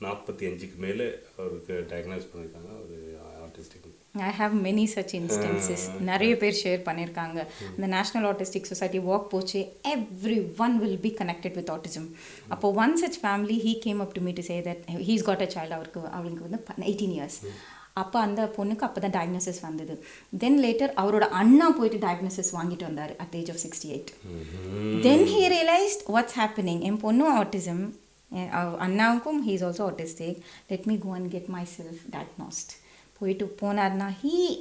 45க்கு மேலே அவருக்கு டயக்னோஸ் பண்ணியிருக்காங்க ஒரு autistic. I have many such instances. நிறைய பேர் ஷேர் பண்ணியிருக்காங்க. இந்த நேஷ்னல் ஆட்டிஸ்டிக் சொசைட்டி வாக் போச்சு, every one will be connected with autism. அப்போ one such family he came up to me to say that he's got a child. அவளுக்கு வந்து 18 years. அப்போ அந்த பொண்ணுக்கு அப்போ தான் டயக்னோசிஸ் வந்தது. தென் லேட்டர் அவரோட அண்ணா போயிட்டு டயக்னோசிஸ் வாங்கிட்டு வந்தார் at age of 68. Then he realised what's happening, என் பொண்ணும் ஆட்டிசம், அண்ணாவுக்கும் he is also autistic, let me go and get myself diagnosed. போயிட்டு போனார்னா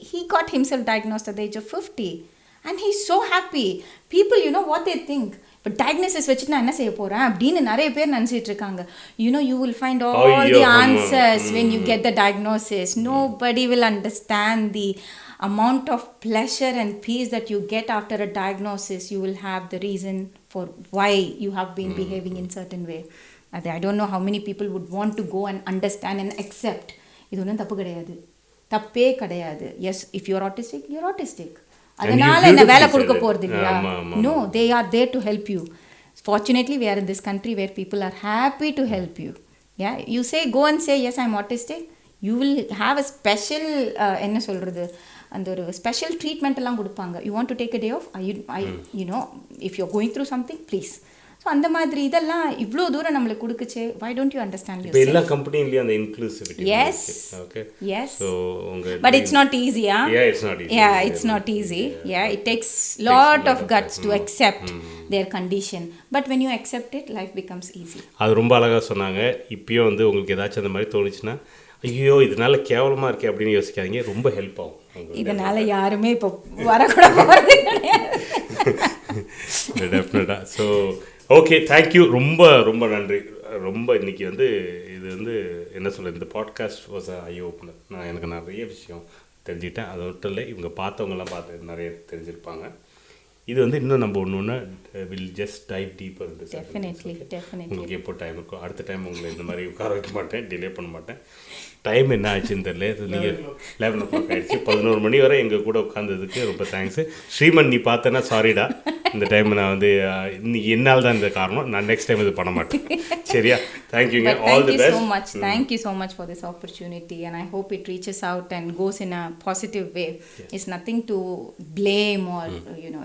he got himself diagnosed at the age of 50 and he's so happy. People, you know what they think, இப்போ diagnosis வச்சுட்டு நான் என்ன செய்ய போகிறேன் அப்படின்னு நிறைய பேர் நினச்சிட்டு இருக்காங்க. You will find all the answers when you get the diagnosis. Nobody will understand the amount of pleasure and peace that you get after a diagnosis. You will have the reason for why you have been behaving in certain way. I don't know how many people would want to go and understand and accept. இது ஒன்றும் தப்பு கிடையாது, தப்பே கிடையாது. Yes, if you're autistic you're autistic. அதனால என்ன வேலை கொடுக்க போகிறது இல்லையா? No, they are there to help you. Fortunately we are in this country where people are happy to help you. Ya, you say go and say yes I am autistic, you will have a special என்ன சொல்கிறது, அந்த ஒரு special treatment எல்லாம் கொடுப்பாங்க. You want to take a day off, you know if you are going through something please. So அந்த மாதிரி இதெல்லாம் இவ்வளோ தூரம் நம்மளுக்கு கொடுக்குச்சு. Why don't you understand you? எல்லா கம்பெனிலயும் அந்த inclusivity. Yes, okay, yes. So உங்க but it's not easy. It's not easy. It takes lot of guts to accept their condition, but when you accept it, life becomes easy. அது ரொம்ப அழகாக சொன்னாங்க. இப்பயும் வந்து உங்களுக்கு ஏதாச்சும் அந்த மாதிரி தோணுச்சுன்னா, ஐயோ இதனால கேவலமாக இருக்கே அப்படின்னு யோசிக்காதீங்க, ரொம்ப ஹெல்ப் ஆகும். இதனால யாருமே இப்போ வரக்கூட போகிறது கிடையாது. டெஃபினட்டாக. ஸோ ஓகே, தேங்க்யூ, ரொம்ப ரொம்ப நன்றி. ரொம்ப இன்றைக்கி வந்து இது வந்து என்ன சொல்ல, இந்த பாட்காஸ்ட் வாஸ் ஐ ஓப்பனர். எனக்கு நிறைய விஷயம் தெரிஞ்சுக்கிட்டேன். அது மட்டும் இல்லை, இவங்க பார்த்தவங்கலாம் பார்த்து நிறைய தெரிஞ்சிருப்பாங்க. இது வந்து இன்னும் நம்ம ஒன்று will just type deeper. Definitely. உங்களுக்கு எப்போ டைம் இருக்கோ அடுத்த டைம் உங்களை இந்த மாதிரி உட்கார வைக்க மாட்டேன், டிலே பண்ண மாட்டேன். டைம் என்ன ஆச்சுன்னு தெரியல, நீங்கள் 11 o'clock ஆகிடுச்சு. 11 மணி வரை எங்கள் கூட உட்காந்ததுக்கு ரொம்ப தேங்க்ஸு. ஸ்ரீமன், நீ பார்த்தேன்னா சாரிடா, இந்த டைம் நான் வந்து இன்னைக்கு என்னால் தான் இந்த காரணம், நான் நெக்ஸ்ட் டைம் இது பண்ண மாட்டேன். சரியா? தேங்க்யூங்க. All the best. Thank you so much for this opportunity, and I hope it reaches out and goes in a positive way. It's nothing to blame or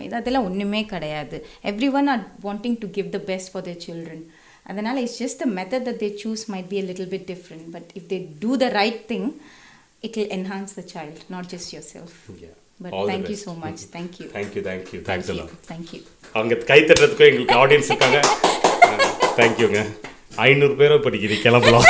இதெல்லாம் ஒன்றுமே கிடையாது. Everyone are wanting to give the best for their children. அதனால் it's just the method that they choose might be a little bit different, but if they do the right thing, it will enhance the child, not just yourself. Yeah. But thank you so much. Thank you. Thanks a lot. Thank you. அவங்க கை தட்டுறதுக்கும் எங்களுக்கு audience இருக்காங்க. தேங்க்யூங்க. 500 பேரை படிக்கிறீங்க, கிளம்பலாம்.